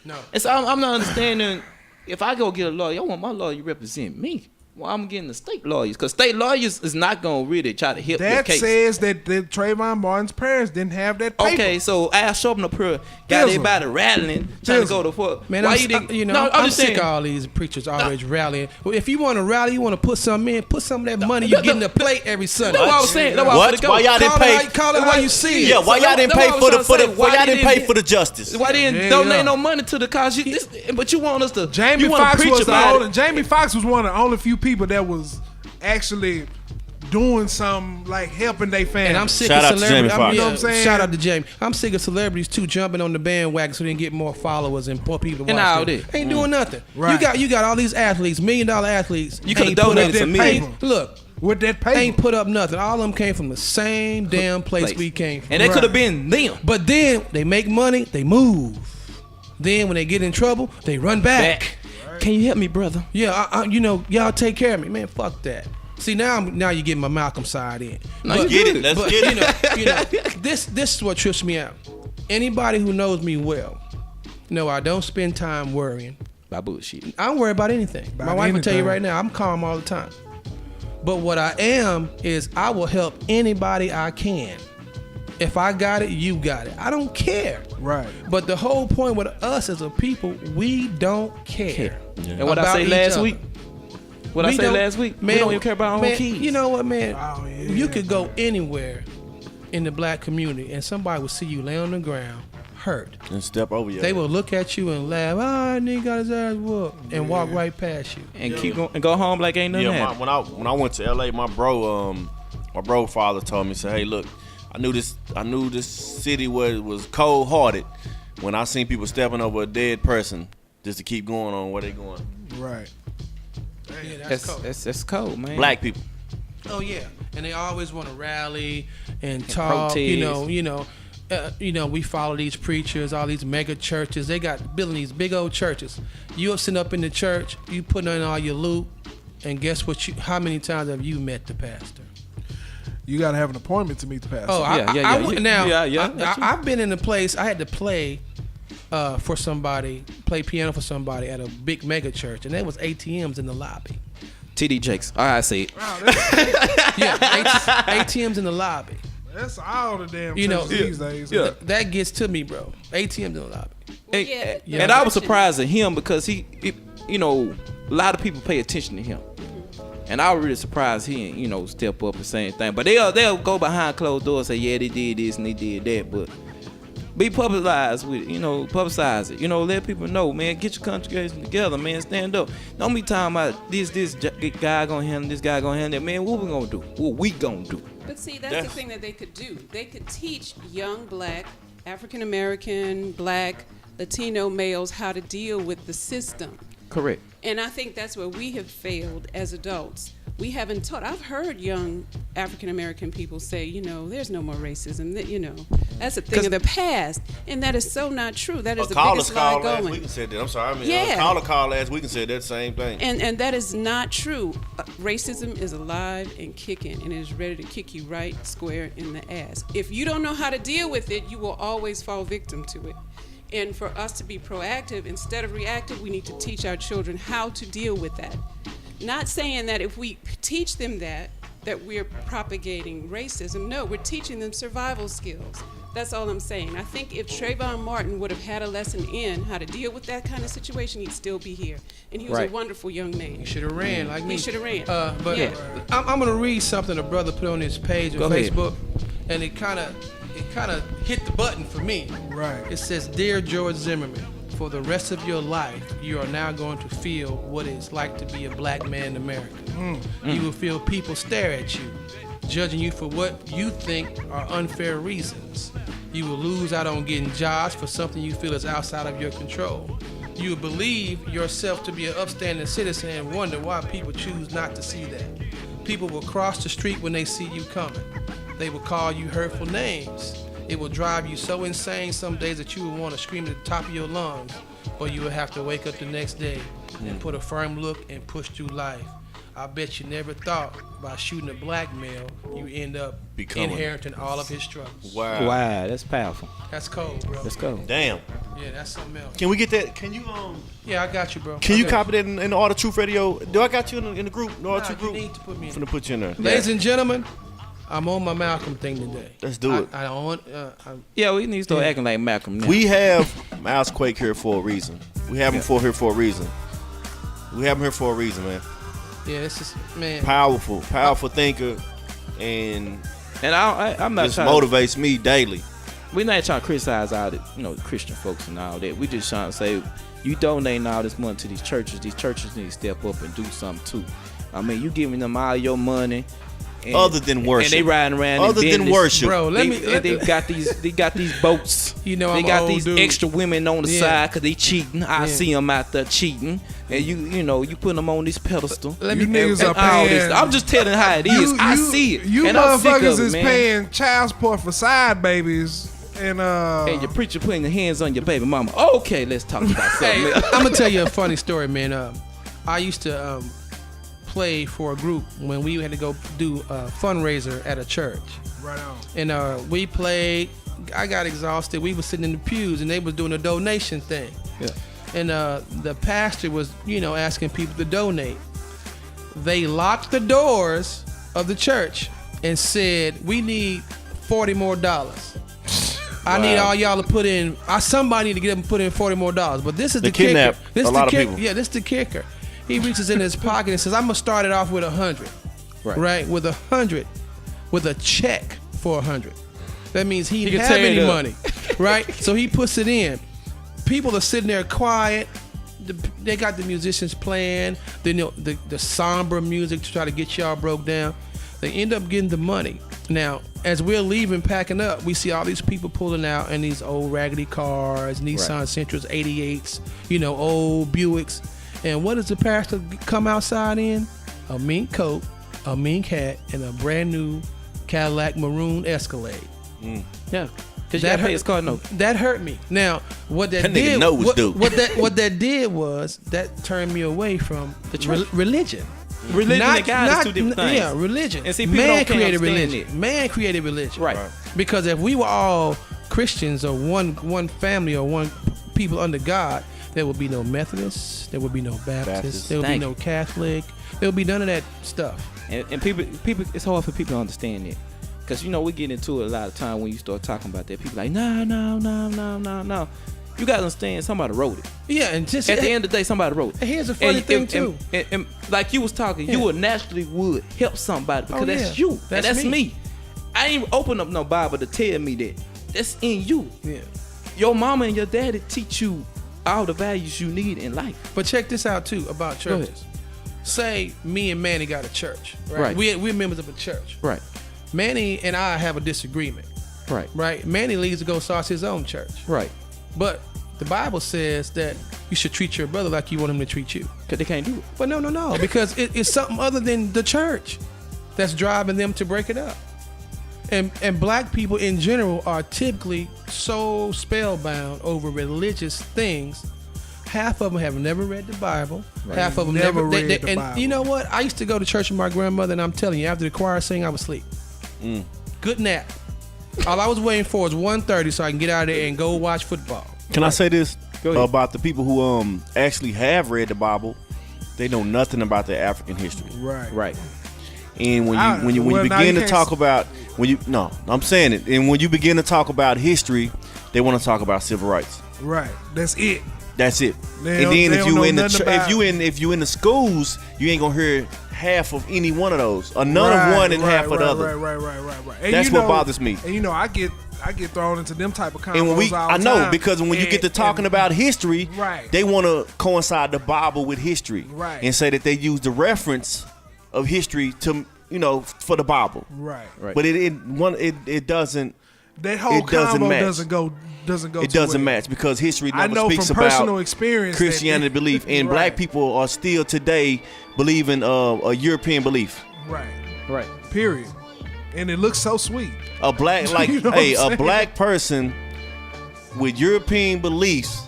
No. And so I'm not understanding. If I go get a lawyer, I want my lawyer to represent me. Well, I'm getting the state lawyers because state lawyers is not gonna really try to help your That case. says that Trayvon Martin's parents didn't have that paper. Okay, so Al Sharpton up here got everybody rattling, trying to go to court. Man, Why I'm, you didn't? you know, no, I'm just sick saying. of all these preachers always rallying. Well, if you want to rally, you want to put some in, put some of that money you get in the plate every Sunday. That's what I was saying. That's why I What? was go. Why y'all didn't pay? Call it how you see it. Yeah, why y'all didn't pay for the why y'all didn't pay for the justice? Why didn't Yeah, donate yeah. no money to the cause? But you want us to? Jamie you want to Foxx preach was the about only, it. Jamie Foxx was one of the only few people that was actually doing some like helping their family. And I'm sick Shout of out to celebrities. Jamie Foxx. You know what I'm saying? Shout out to Jamie. I'm sick of celebrities too jumping on the bandwagon so they can get more followers and more people to And watch all them. that. Ain't doing nothing. Right. You got all these athletes, $1 million athletes. You coulda ain't put donated up- to me. ain't- Look, with that paper. ain't put up nothing. All of them came from the same damn place we came from. And that could have been them. But then they make money, they move. Then when they get in trouble, they run back. Can you help me, brother? Yeah, you know, y'all take care of me, man. Fuck that. See now you get my Malcolm side in. No, But- you Get good. it. Let's but get it. you know, this is what trips me out. Anybody who knows me well, know I don't spend time worrying. About bullshit. I don't worry about anything. About My wife will tell you anything. right now, I'm calm all the time. But what I am is I will help anybody I can. If I got it, you got it. I don't care. Right. But the whole point with us as a people, we don't care. And what I about say each last other. week? What I We say don't- last week? Man, We don't even care about our own man, kids. You know what, man? Oh, yeah. You could go anywhere in the black community and somebody will see you lay on the ground, hurt. And step over you. They will look at you and laugh, that nigga got his ass whooped, and walk right past you. And keep going and go home like ain't nothing Yeah, happened. when I went to LA, my bro father told me, say, hey, look, I knew this city was cold hearted when I seen people stepping over a dead person just to keep going on where they going. Right. Yeah, That's cold, man. Black people. Oh yeah, and they always want to rally and talk. protest. You know, we follow these preachers, all these mega churches. They got building these big old churches. You up sitting up in the church, you putting in all your loot, and guess what? How many times have you met the pastor? You gotta have an appointment to meet the pastor. Oh, Yeah. I've been in a place I had to play for somebody, play piano for somebody at a big mega church, and there was ATMs in the lobby. TD Jakes. All right, I see it. Yeah, ATMs in the lobby. That's all the damn You know, churches these days. yeah. That gets to me, bro. ATMs in the lobby. And, yeah. and I was surprised at him because he, a lot of people pay attention to him. And I was really surprised he didn't, step up and say anything. But they'll go behind closed doors and say, yeah, they did this and they did that. But be publicized with it, publicize it. Let people know, man, get your congregation together, man, stand up. Don't be talking about this guy gonna handle, this guy gonna handle that. Man, what we gonna do? What we gonna do? But see, that's the thing that they could do. They could teach young black, African American, black, Latino males how to deal with the system. Correct. And I think that's where we have failed as adults. We haven't taught. I've heard young African American people say, there's no more racism. That's a thing of the past, and that is so not true. That is the biggest lie last week going. and said that. I'm sorry. Yeah. Caller called last week and said that same thing. And that is not true. Racism is alive and kicking, and it is ready to kick you right square in the ass. If you don't know how to deal with it, you will always fall victim to it. And for us to be proactive instead of reactive, we need to teach our children how to deal with that. Not saying that if we teach them that we're propagating racism. No, we're teaching them survival skills. That's all I'm saying. I think if Trayvon Martin would have had a lesson in how to deal with that kind of situation, he'd still be here. And he was a wonderful young man. He should have ran like me. He should have ran. But yeah. I'm going to read something a brother put on his page on Facebook, and it kind of hit the button for me. Right. It says, "Dear George Zimmerman, for the rest of your life, you are now going to feel what it's like to be a black man in America. You will feel people stare at you, judging you for what you think are unfair reasons. You will lose out on getting jobs for something you feel is outside of your control. You will believe yourself to be an upstanding citizen and wonder why people choose not to see that. People will cross the street when they see you coming. They will call you hurtful names. It will drive you so insane some days that you will want to scream at the top of your lungs, or you will have to wake up the next day and put a firm look and push through life. I bet you never thought by shooting a black male, you end up inheriting all of his struggles." Wow. Wow, that's powerful. That's cold, bro. Let's go. Damn. Yeah, that's something else. Can we get that? Can you Yeah, I got you, bro. Can you copy that in the All the Truth Radio? Do I got you in the group? The All the Truth you group? need to put me in. I'm finna put you in there. Ladies and gentlemen, I'm on my Malcolm thing today. Let's do it. I don't want. Yeah, we need to start acting like Malcolm now. We have Miles Quake here for a reason. We have him here for a reason. We have him here for a reason, man. Yeah, this is, man. Powerful thinker, and I'm not just trying motivates me daily. We're not trying to criticize all the Christian folks and all that. We just trying to say, you donating all this money to these churches need to step up and do something too. I mean, you giving them all your money. And, other than worship, and they riding around. Other than worship, bro. They got these boats. You know, they I'm got an these old dude. extra women on the side because they cheating. I see them out there cheating, and you put them on this pedestal. You niggas are paying. I'm just telling how it is. I see it. You and I'm sick motherfuckers of it, is man. paying child support for side babies. And your preacher putting your hands on your baby mama. Okay, let's talk about something. Hey, I'm gonna tell you a funny story, man. I used to play for a group when we had to go do a fundraiser at a church. Right on. And we played. I got exhausted. We were sitting in the pews, and they was doing a donation thing. Yeah. And the pastor was, asking people to donate. They locked the doors of the church and said, "We need $40 more. I need all y'all to put in. Somebody need to get them to put in $40 more. But this is the kidnap kicker. This a is lot the of kicker. people. Yeah, this is the kicker. He reaches in his pocket and says, "I'm gonna start it off with 100, right? With 100, with a check for 100. That means he didn't have any money, right? So he puts it in. People are sitting there quiet. They got the musicians playing, the somber music to try to get y'all broke down. They end up getting the money. Now, as we're leaving, packing up, we see all these people pulling out in these old raggedy cars, Nissan Sentras, 88s, old Buicks. And what does the pastor come outside in? A mink coat, a mink hat, and a brand new Cadillac maroon Escalade. Yeah, because you got to pay his car note. That hurt me. Now, what that That did, nigga know what's due. what that did was that turned me away from the religion. Religion and God is two different things. Yeah, religion. And see, people man don't created understand religion. it. Man created religion. Right. Because if we were all Christians or one family or one people under God, there would be no Methodists, there would be no Baptists, there would be no Catholic, there would be none of that stuff. And people, it's hard for people to understand it. Because, we get into it a lot of time when you start talking about that. People like, no. You got to understand, somebody wrote it. Yeah, and just at the end of the day, somebody wrote it. Here's a funny thing, too. And like you was talking, you would naturally help somebody because that's you. That's me. I ain't open up no Bible to tell me that. That's in you. Yeah. Your mama and your daddy teach you all the values you need in life. But check this out, too, about churches. Say me and Manny got a church, right? We're members of a church. Right. Manny and I have a disagreement. Right. Manny leaves to go start his own church. Right. But the Bible says that you should treat your brother like you want him to treat you. Because they can't do it. But no. Because it's something other than the church that's driving them to break it up. And black people in general are typically so spellbound over religious things. Half of them have never read the Bible. Right. Half of them never read the Bible. And you know what? I used to go to church with my grandmother, and I'm telling you, after the choir sang, I would sleep. Good nap. All I was waiting for is 1:30 so I can get out of there and go watch football. Can I say this ahead. about the people who actually have read the Bible? They know nothing about their African history. Right. And when you begin to talk about I'm saying it. And when you begin to talk about history, they want to talk about civil rights. Right. That's it. That's it. They And then don't if you know in the nothing about- if you in the schools, you ain't gonna hear half of any one of those, or none of one and half of the other. Right. And That's what bothers me. And I get thrown into them type of combos And when all I the know time. because when you get to talking about history, Right. they want to coincide the Bible with history, Right. and say that they use the reference of history to for the Bible, Right. But it doesn't. That whole it doesn't combo match. doesn't go. It doesn't match because history I never know speaks from about personal experience that Christianity belief, and black Right. people are still today believing a European belief. Right. Period. And it looks so sweet. A black You know what I'm a saying? black person with European beliefs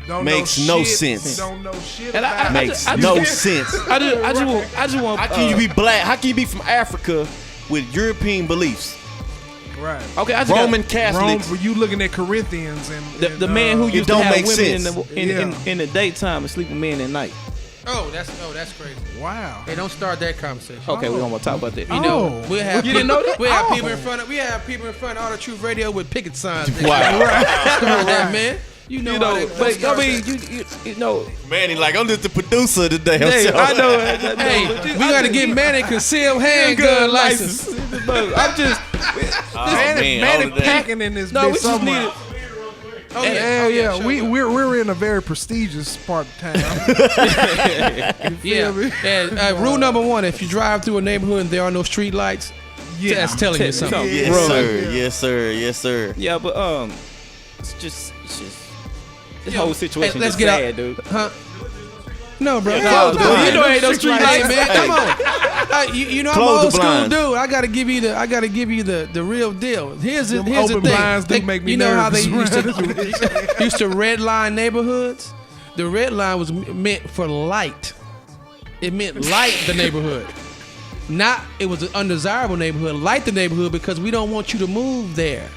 Don't makes know no shit, sense. Don't know shit And about Makes I no just- sense. I just want. How can you be black? How can you be from Africa with European beliefs? Right. Okay, I just Roman got, Catholics. Rome, you looking at Corinthians and the man who used to don't have make women sense. in the daytime and sleep with men at night. That's crazy. Wow. Hey, don't start that conversation. Okay, we're gonna talk about that. You know, we'll have You didn't know that? We have people in front of All the Truth Radio with picket signs. Wow. Start that, man. You know, But I mean, you know, Manny, like I'm just the producer today. hey, I know. hey, we gotta get Manny concealed handgun license. I'm just. Manny packing in this No, we bitch just need somewhere. it. Oh Yeah. sure. We're in a very prestigious part of town. Yeah. me? And rule number 1: if you drive through a neighborhood and there are no street lights, that's telling you something. Yeah. Yes, sir. Yes, sir. Yes, sir. Yeah, but it's just this whole situation. Let's is get sad, out, dude. Huh? No, bro. Close the Dude, blinds. you know ain't no street lights, man. Hey. Come on. You know I'm Close the old school blinds. dude. I gotta give you the real deal. Here's the Them open thing. blinds do make me you know how they nervous. used to red line neighborhoods? The red line was meant for light. It meant light the neighborhood. Not it was an undesirable neighborhood. Light the neighborhood because we don't want you to move there.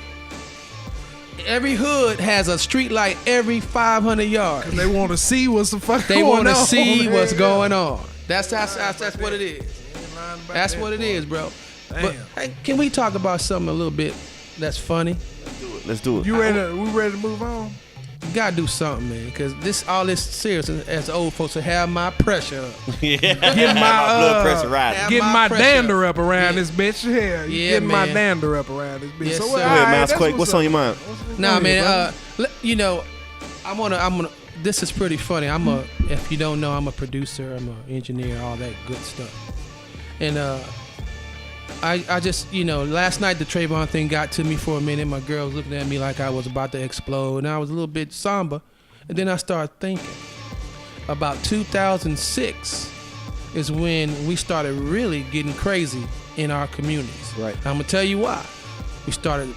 Every hood has a street light every 500 yards. They want to see what's the fuck They going on. want to see what's Yeah. going on. That's what it is. That's what it is, bro. But hey, can we talk about something a little bit that's funny? Let's do it. We ready to move on? You gotta do something, man, because all this serious as old folks to have my pressure up. Yeah. Get my blood pressure rising. Have Getting my my pressure dander up. up around Yeah. this bitch. Yeah, Yeah, getting my man. dander up around this bitch. Yes, so sir. what? Go Go ahead, alright, Mouse that's Quake. What's on your mind? Nah, Go ahead, man. You know, I'm gonna. This is pretty funny. If you don't know, I'm a producer. I'm an engineer. All that good stuff. And I just, last night the Trayvon thing got to me for a minute. My girl was looking at me like I was about to explode, and I was a little bit somber. And then I started thinking about 2006 is when we started really getting crazy in our communities. Right. I'm gonna tell you why. We started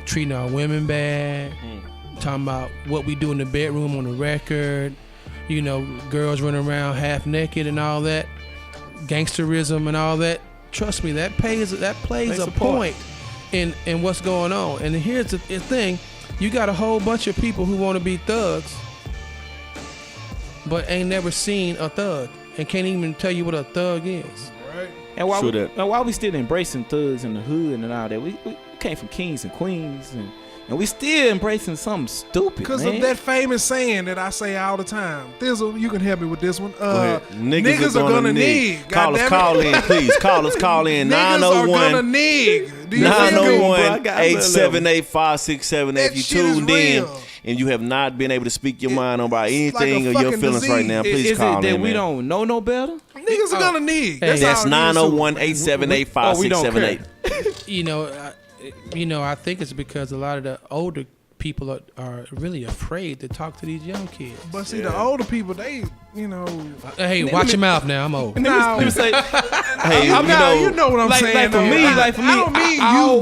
treating our women bad, talking about what we do in the bedroom on the record, girls running around half naked and all that, gangsterism and all that. Trust me, that plays a point in what's going on. And here's the thing. You got a whole bunch of people who want to be thugs, but ain't never seen a thug and can't even tell you what a thug is. Right. And while, True that. while we still embracing thugs in the hood and all that, we came from kings and queens, and we still embracing something stupid, Because man. of that famous saying that I say all the time. Thizzle, you can help me with this one. Go ahead. Niggas are gonna nig. Call us, Goddammit. call in, please. Call in. Niggas are gonna 901 nig. Do you feel me? 901 878 5678. That If you shit is tuned in real. and you have not been able to speak your mind about anything like a or your fucking feelings right disease. now, please is call it that in. we man. don't know no better? Niggas are gonna nig. Hey, That's all it is. 901 878 we don't care. 5678. I think it's because a lot of the older people are really afraid to talk to these young kids. But see, the older people, they you know. Hey, watch your mouth now. I'm old. No, Let me say, Hey, I'm not, you know what I'm like saying. for though. me, I don't mean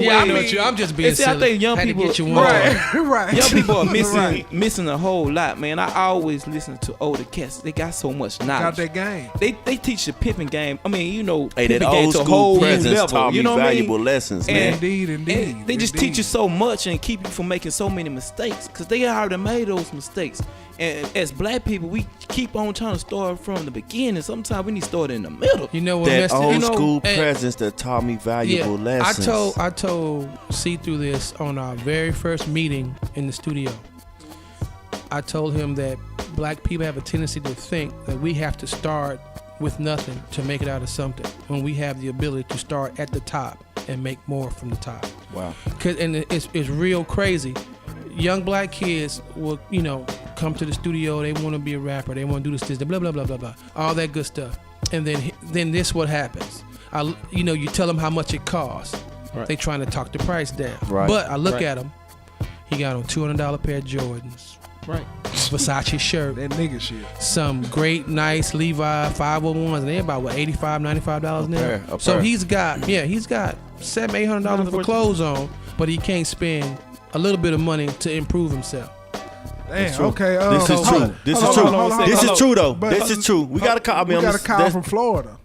you. Yeah, I but know you. I'm just being And see, I silly. think young Had to people- get you one. Right, right. young people are missing Right. missing a whole lot, man. I always listen to older cats. They got so much Got knowledge. that game. They teach the pipping game. I mean, you know, Hey, that pipping game old to a school whole new presence level. taught me You know what I mean? valuable lessons, And- man. Indeed. And they just teach you so much and keep you from making so many mistakes because they already made those mistakes. And as black people, we keep on trying to start from the beginning. Sometimes we need to start in the middle. You know what? That messed it- old you know, school and- presence that taught me valuable lessons. I told see through this on our very first meeting in the studio. I told him that black people have a tendency to think that we have to start with nothing to make it out of something when we have the ability to start at the top and make more from the top. Wow. And it's real crazy. Young black kids will, you know, come to the studio. They want to be a rapper. They want to do this, blah, blah, blah, blah, blah. All that good stuff. And then this what happens. You tell them how much it costs. Right. They trying to talk the price down. Right. But I look Right. at him. He got on $200 pair of Jordans. Right. Versace shirt. That nigga shit. Some great, nice Levi 501s. And they're about, what, $85, $95 now? pair, a So pair. he's got $700, $800 for clothes on. But he can't spend a little bit of money to improve himself. Damn. Okay. This is true. This is true. This is true though. But- This is true. We got a call. We got a call from Florida.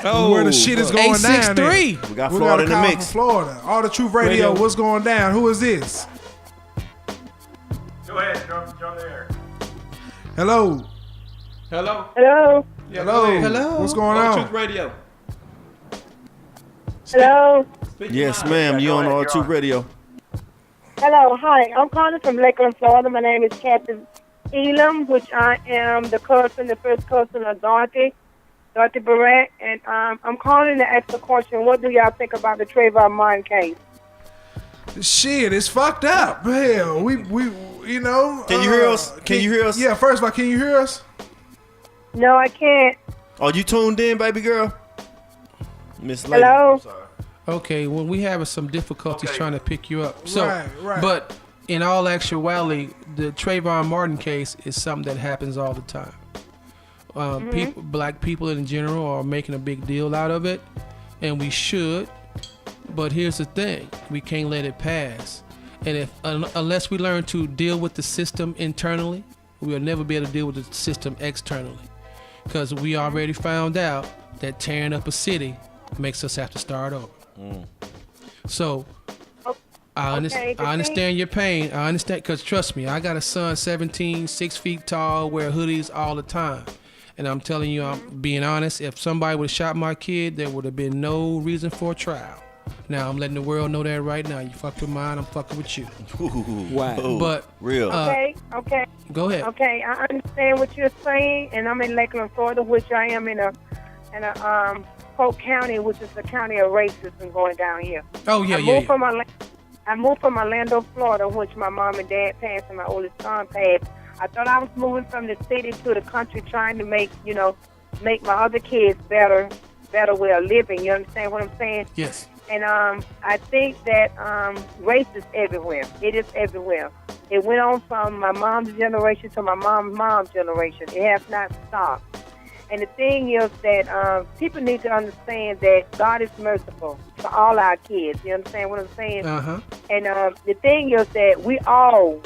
Oh, Where the shit is going down. there. 863. We got We Florida got a in the call mix. from Florida. All the Truth Radio. Radio. What's going down? Who is this? Go ahead, jump there. Hello. Hello. Hello. Yeah, Hello. go ahead. Hello. What's going On on? Truth Radio. Hello. Speak Yes, your mind. ma'am. You go on ahead, R2 you're on. Radio? Hello. Hi. I'm calling from Lakeland, Florida. My name is Captain Elam, which I am the first cousin of Dorothy Barrett, and I'm calling to ask the question: what do y'all think about the Trayvon Martin case? Shit, it's fucked up. Hell, we you know. Can you hear us? Can you hear us? Yeah. First of all, can you hear us? No, I can't. Are you tuned in, baby girl? Miss Lady. Hello. Okay, well, we having some difficulties trying to pick you up. So, Right. but in all actuality, the Trayvon Martin case is something that happens all the time. Black people in general are making a big deal out of it, and we should. But here's the thing: we can't let it pass. And unless we learn to deal with the system internally, we'll never be able to deal with the system externally. Because we already found out that tearing up a city makes us have to start over. So I understand your pain. I understand, because trust me, I got a son, 17, 6 feet tall, wear hoodies all the time. And I'm telling you, I'm being honest, if somebody would have shot my kid, there would have been no reason for a trial. Now, I'm letting the world know that right now. You fucked with mine, I'm fucking with you. Wow. But real. Okay. Go ahead. Okay. I understand what you're saying, and I'm in Lakeland, Florida, which I am in a Polk County, which is the county of racism going down here. Oh, yeah, I moved from Orlando, Florida, which my mom and dad passed and my oldest son passed. I thought I was moving from the city to the country, trying to make my other kids better way of living. You understand what I'm saying? Yes. And I think that race is everywhere. It is everywhere. It went on from my mom's generation to my mom's generation. It has not stopped. And the thing is that people need to understand that God is merciful to all our kids. You understand what I'm saying? Uh-huh. And the thing is that we all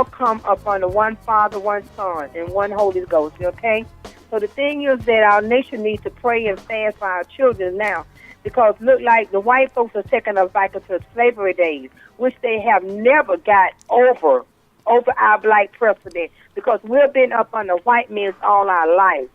come up under one Father, one Son, and one Holy Ghost. Okay? So the thing is that our nation needs to pray and fast for our children now, because look like the white folks are taking us back into slavery days, which they have never got over our black president, because we've been up under white men all our lives.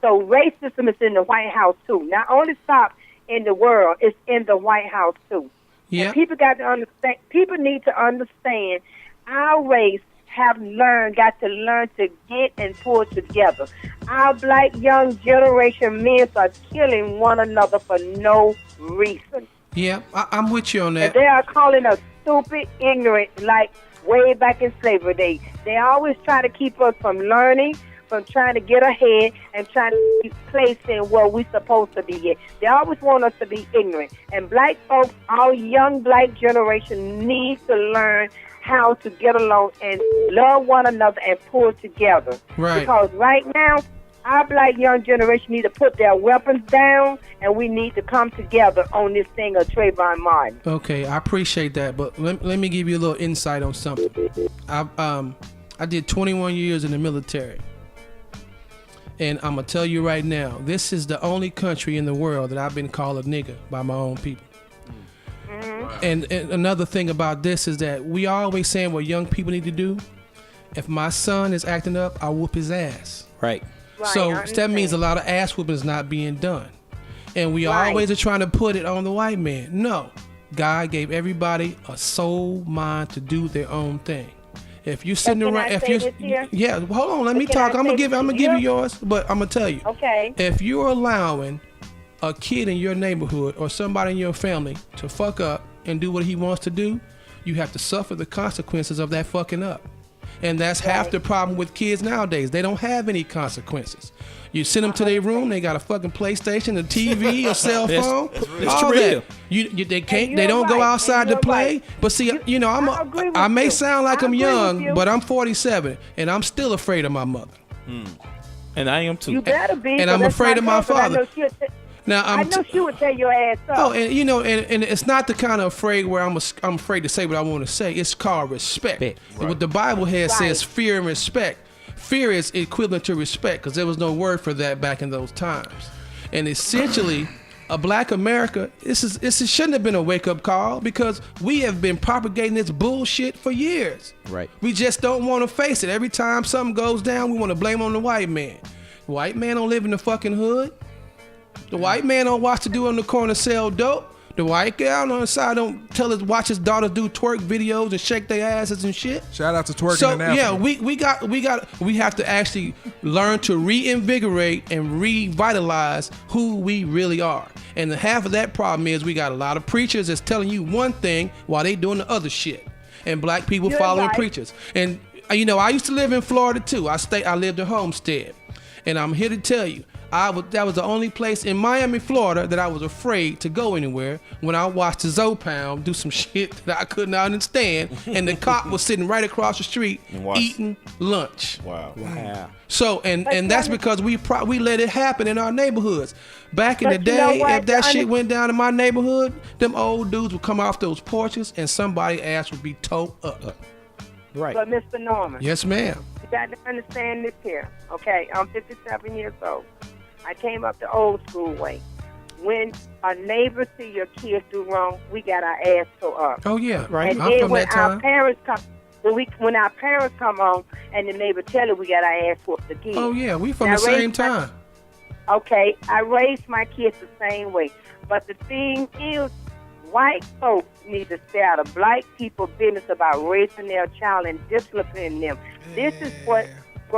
So racism is in the White House too. Not only stop in the world, it's in the White House too. Yeah. And people got to understand. People need to understand our race got to learn to get and pull together. Our black young generation men are killing one another for no reason. Yeah, I'm with you on that. And they are calling us stupid, ignorant, like way back in slavery days. They always try to keep us from learning, from trying to get ahead and trying to be placed in where we're supposed to be at. They always want us to be ignorant. And black folks, our young black generation needs to learn how to get along and love one another and pull together. Right. Because right now, our black young generation need to put their weapons down, and we need to come together on this thing of Trayvon Martin. Okay, I appreciate that, but let me give you a little insight on something. I did 21 years in the military, and I'm gonna tell you right now, this is the only country in the world that I've been called a nigga by my own people. And another thing about this is that we always saying what young people need to do. If my son is acting up, I whoop his ass. Right. So that means a lot of ass whooping is not being done. And we always are trying to put it on the white man. No. God gave everybody a soul mind to do their own thing. If you're sitting around, hold on, let me talk. I'm gonna give you yours, but I'm gonna tell you. Okay. If you're allowing a kid in your neighborhood or somebody in your family to fuck up and do what he wants to do, you have to suffer the consequences of that fucking up. And that's half the problem with kids nowadays. They don't have any consequences. You send them to their room, they got a fucking PlayStation, a TV, a cell phone, all that. They can't. They don't go outside to play. But see, you know, I may sound like I'm young, but I'm 47, and I'm still afraid of my mother. And I am too. You better be. And I'm afraid of my father. Now I know she would tear your ass up. Oh, and you know, and it's not the kind of afraid where I'm afraid to say what I want to say. It's called respect. Right. What the Bible has says fear and respect. Fear is equivalent to respect because there was no word for that back in those times. And essentially, a black America, this shouldn't have been a wake up call because we have been propagating this bullshit for years. Right. We just don't want to face it. Every time something goes down, we want to blame on the white man. The white man don't live in the fucking hood. The white man don't watch the dude on the corner sell dope. The white guy on the side don't watch his daughters do twerk videos and shake their asses and shit. Shout out to twerking. So in Africa. we have to actually learn to reinvigorate and revitalize who we really are. And half of that problem is we got a lot of preachers that's telling you one thing while they doing the other shit, and black people following preachers. And you know, I used to live in Florida too. I lived in Homestead, and I'm here to tell you. That was the only place in Miami, Florida that I was afraid to go anywhere when I watched the Zopound do some shit that I could not understand, and the cop was sitting right across the street eating lunch. Wow. So and that's because we let it happen in our neighborhoods. Back in the day, if that shit went down in my neighborhood, them old dudes would come off those porches and somebody's ass would be towed up. Right. But Mr. Norman. Yes, ma'am. You got to understand this here. Okay, I'm 57 years old. I came up the old school way. When a neighbor see your kids do wrong, we got our ass tore up. Oh yeah, right. And I'm then from when that time. our parents come, when our parents come home and the neighbor tell her, we got our ass whooped again. Oh yeah, we from the same time. Okay, I raised my kids the same way. But the thing is, white folks need to stay out of black people's business about raising their child and disciplining them. This is what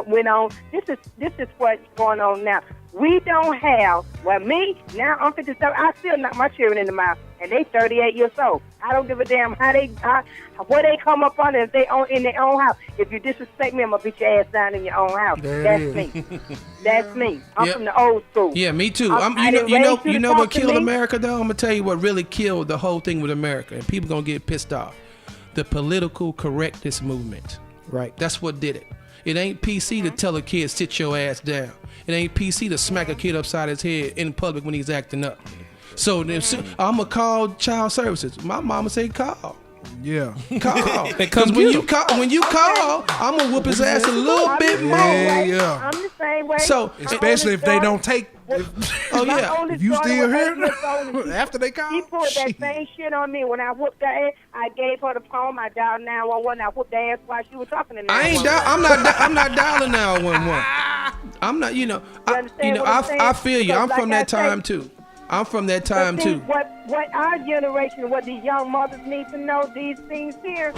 went on. This is what's going on now. We don't have, now I'm 57, I still knock my children in the mouth, and they 38 years old. I don't give a damn where they come up on if they in their own house. If you disrespect me, I'm going to beat your ass down in your own house. That's me. That's me. I'm from the old school. Yeah, me too. You know what killed America, though? I'm going to tell you what really killed the whole thing with America, and people going to get pissed off. The political correctness movement. Right. That's what did it. It ain't PC to tell a kid, sit your ass down. It ain't PC to smack a kid upside his head in public when he's acting up. So I'm going to call child services. My mama say call. Yeah. Call. Because when you call, I'm going to whoop his ass a little bit more. Yeah. I'm the same way. So, especially if they don't take. Oh, yeah. If you still here after they call. She pulled that same shit on me. When I whooped her ass, I gave her the phone. I dialed 911. I whooped her ass while she was talking to me. I'm not dialing 911. I'm not, I feel you. I'm from that time too. I'm from that time too. What our generation, what the young mothers need to know, these things here,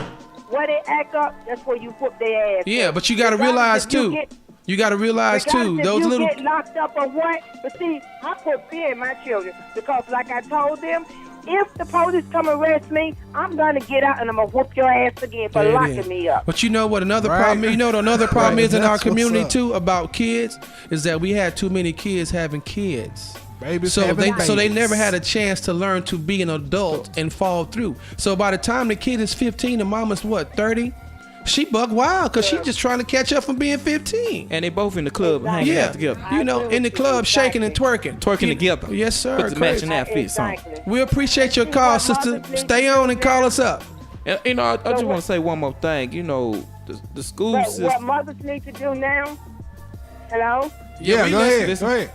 where they act up, that's where you whoop their ass. Yeah, but you got to realize too. You got to realize too, those little. Get locked up or what? But see, I put fear in my children because, like I told them, if the police come arrest me, I'm gonna get out and I'm gonna whoop your ass again for There it locking is. me up. But you know what another Right. problem is? You know what another problem Right, is in our that's what's community up. too about kids is that we had too many kids having kids. Babies So having they babies. never had a chance to learn to be an adult and fall through. So by the time the kid is 15 and mama's what 30, she buck wild because she's just trying to catch up from being 15. And they both in the club hanging Yeah, out together. you know, in the club shaking and twerking. Twerking together. Yes, sir. Put the Crazy. matching outfits on. We appreciate your call, sister. Stay on and call us up. And, you know, I just want to say one more thing. You know, the school But system. what mothers need to do now, hello? Yeah, we go listen, ahead. listen. Go ahead.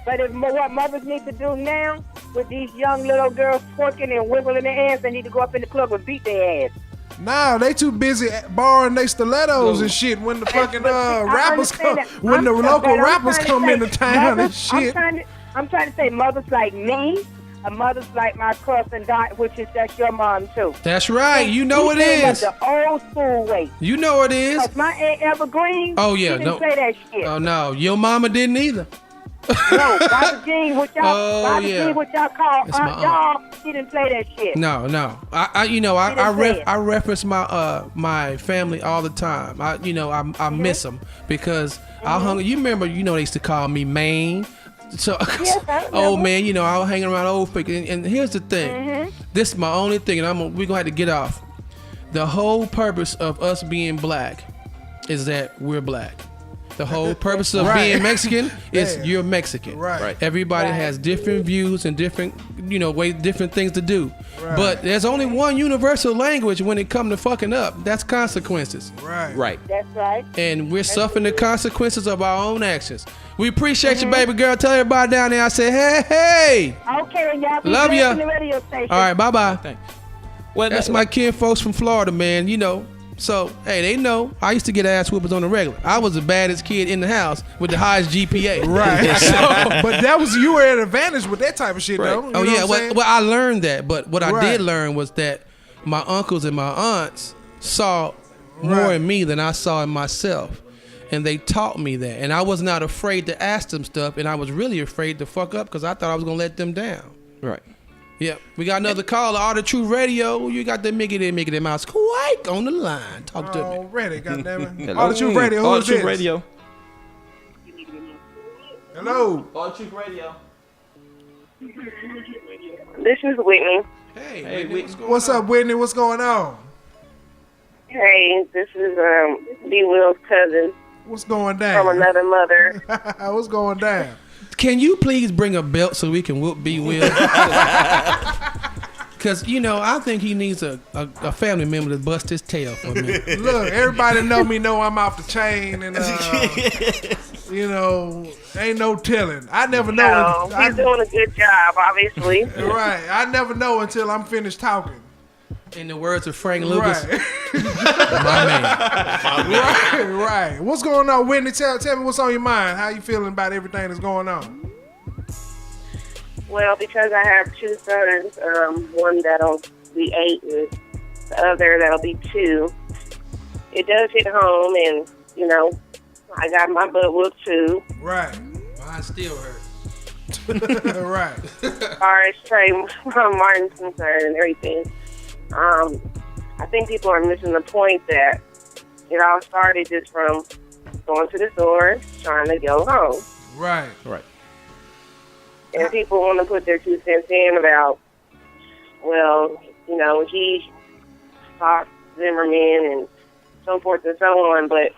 But what mothers need to do now with these young little girls twerking and wiggling their ass, they need to go up in the club and beat their ass. Nah, they too busy borrowing their stilettos and shit when the fucking rappers come, when the local rappers come into town and shit. I'm trying to say mothers like me, and mothers like my cousin Dot, which is that's your mom too. That's right. You know it She came up is. the old school way. You know it is. 'Cause my Aunt Evergreen, Oh yeah, she didn't no. play that shit. Oh no, your mama didn't either. No, Bobby Jean, what y'all, Oh, Bobby yeah. Jean, what y'all call That's my Aunt y'all, she didn't play that shit. No. I reference my my family all the time. I miss them because I hung. You remember? You know they used to call me Maine. So Yes, I remember. old man, you know I was hanging around old folk. And here's the thing. This is my only thing, and we're gonna have to get off. The whole purpose of us being black is that we're black. The whole purpose of Right. being Mexican is Yeah. you're Mexican. Right. Everybody has different views and different, different things to do. Right. But there's only one universal language when it comes to fucking up. That's consequences. Right. Right. That's right. And we're suffering the consequences of our own actions. We appreciate you, baby girl. Tell everybody down there I say, hey. Okay, and y'all be Love blessed ya. in the radio station. All right, bye-bye. Thanks. Well, That's my kin folks from Florida, man. So, hey, they know. I used to get ass whoopers on the regular. I was the baddest kid in the house with the highest GPA. Right. But that was you were at an advantage with that type of shit, though. You know Yeah. what I'm saying? Well, I learned that. But what I Right. did learn was that my uncles and my aunts saw more Right. in me than I saw in myself. And they taught me that. And I was not afraid to ask them stuff. And I was really afraid to fuck up because I thought I was going to let them down. Right. Yep. We got another caller. All the True Radio. You got the Mickey Mouse Quake on the line. Talk to me. Already, goddammit. Hello. All the Truth Radio. All Who the is Truth this? Radio. Hello. All the Truth Radio. This is Whitney. Hey, Whitney. What's up, Whitney? What's going on? Hey, this is D. Will's cousin What's going down? from another mother. What's going down? Can you please bring a belt so we can whoop B. Will? Because, I think he needs a family member to bust his tail for me. Look, everybody know I'm off the chain, and ain't no telling. I never know. No, he's doing a good job, obviously. Right, I never know until I'm finished talking. In the words of Frank Lucas, Right. my man. right. What's going on, Whitney? Tell me what's on your mind. How you feeling about everything that's going on? Well, because I have two sons, one that'll be 8 and the other that'll be 2, it does hit home, and, I got my butt whooped too. Right. Mine still hurt. Right. As far as Trayvon Martin's concerned and everything, I think people are missing the point that it all started just from going to the store, trying to go home. Right. Right. And people want to put their 2 cents in about, well, he fought Zimmerman and so forth and so on, but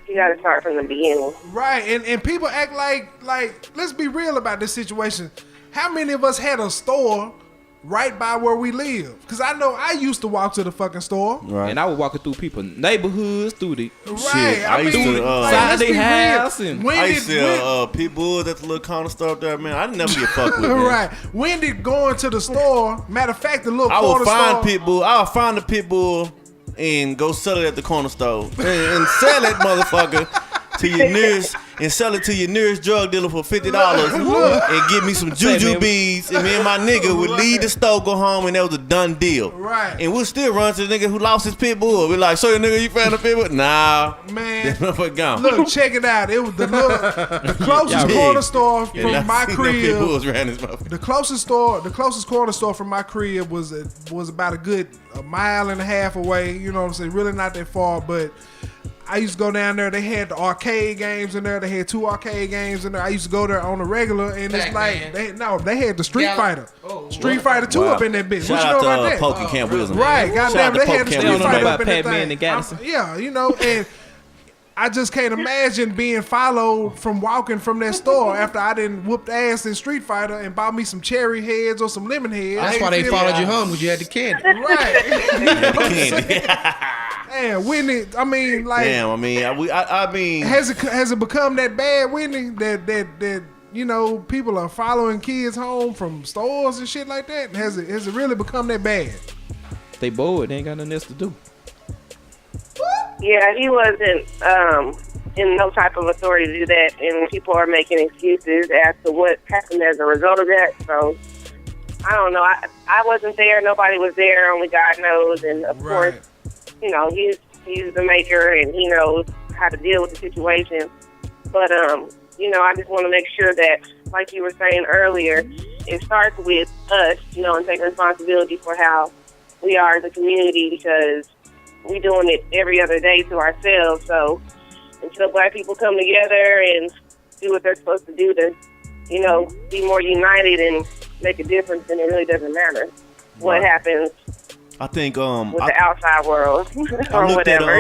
you got to start from the beginning. Right. And people act like let's be real about this situation. How many of us had a store right by where we live? Because I know I used to walk to the fucking store. Right. And I was walking through people's neighborhoods, through the Right. I used to, side of let's be their real. house. And When I did- used to sell pit bulls at the little corner store up there, man. I didn't never get fucked with, man. right. When did going to the store? Matter of fact, the little I corner would find store. pit bull. I would find the pit bull and go sell it at the corner store and sell that motherfucker to your nearest and sell it to your nearest drug dealer for $50 and get me some juju beads, and me and my nigga would leave the store, go home, and that was a done deal. Right. And we'll still run to the nigga who lost his pit bull. We like, so your nigga, you found a pit bull? Nah. Man. That motherfucker gone. Look, check it out. It was the closest corner store from my crib. The closest corner store from my crib was about a good mile and a half away. You know what I'm saying? Really not that far, but I used to go down there. They had the arcade games in there. They had 2 arcade games in there. I used to go there on the regular, and it's like they had the Street Fighter, Street Fighter 2 up in that bitch. Shout what you know about that? Poke Camp Wisdom. Right, goddamn, they had the Street Fighter up in that Pac-Man thing. and Gaddison. Yeah, you know, and I just can't imagine being followed from walking from that store after I done whooped ass in Street Fighter and bought me some cherry heads or some lemon heads. That's why they followed you home, because you had the candy. Right. Damn, Whitney. I mean, like. Damn, I mean. Has it become that bad, Whitney? That you know, people are following kids home from stores and shit like that. Has it really become that bad? They bored. They ain't got nothing else to do. Yeah, he wasn't in no type of authority to do that, and people are making excuses as to what happened as a result of that. So I don't know. I wasn't there. Nobody was there. Only God knows. And of course, you know, he's the maker, and he knows how to deal with the situation. But you know, I just want to make sure that, like you were saying earlier, it starts with us, you know, and taking responsibility for how we are as a community, because we doing it every other day to ourselves. So until Black people come together and do what they're supposed to do to, you know, be more united and make a difference, then it really doesn't matter what happens. I think with the outside world or whatever.